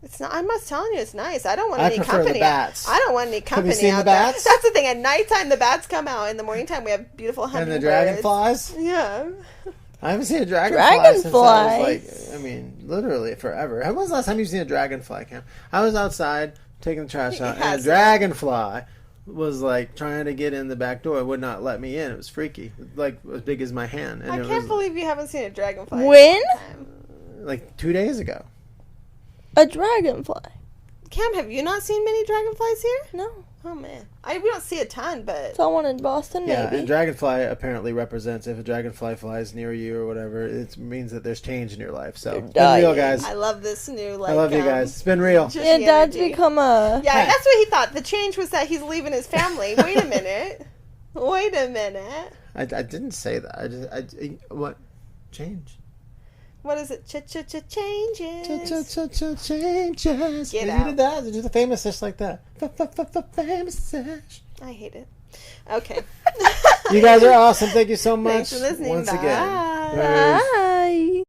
It's not. I'm just telling you, it's nice. I don't want I any prefer company. the bats. I don't want any company seen out the bats? there. That's the thing. At nighttime, the bats come out. In the morning time, we have beautiful And hummingbirds. the dragonflies? Yeah. I haven't seen a dragonfly since I was Dragonflies. literally forever. When was the last time you've seen a dragonfly, Cam? I was outside taking the trash out, and a has. dragonfly was like trying to get in the back door. It would not let me in. It was freaky, like as big as my hand. And I it can't was believe you haven't seen a dragonfly. When? like 2 days ago. A dragonfly. Cam, have you not seen many dragonflies here? No. Oh man, we don't see a ton, but Saw one in Boston, Yeah, maybe. and dragonfly apparently represents if a dragonfly flies near you or whatever, it means that there's change in your life. So, You're it's been real, dying. guys. I love this new I love you guys. It's been real. just Yeah, the Dad's energy. become a... Yeah, Hey. that's what he thought. The change was that he's leaving his family. Wait a minute. Wait a minute. I didn't say that. What? Change. What is it? Changes. Changes. Get You out. did that. Just a famous ish like that. Famous ish. I hate it. Okay. You guys are awesome. Thank you so much. Thanks for listening. Once Bye. again. Bye.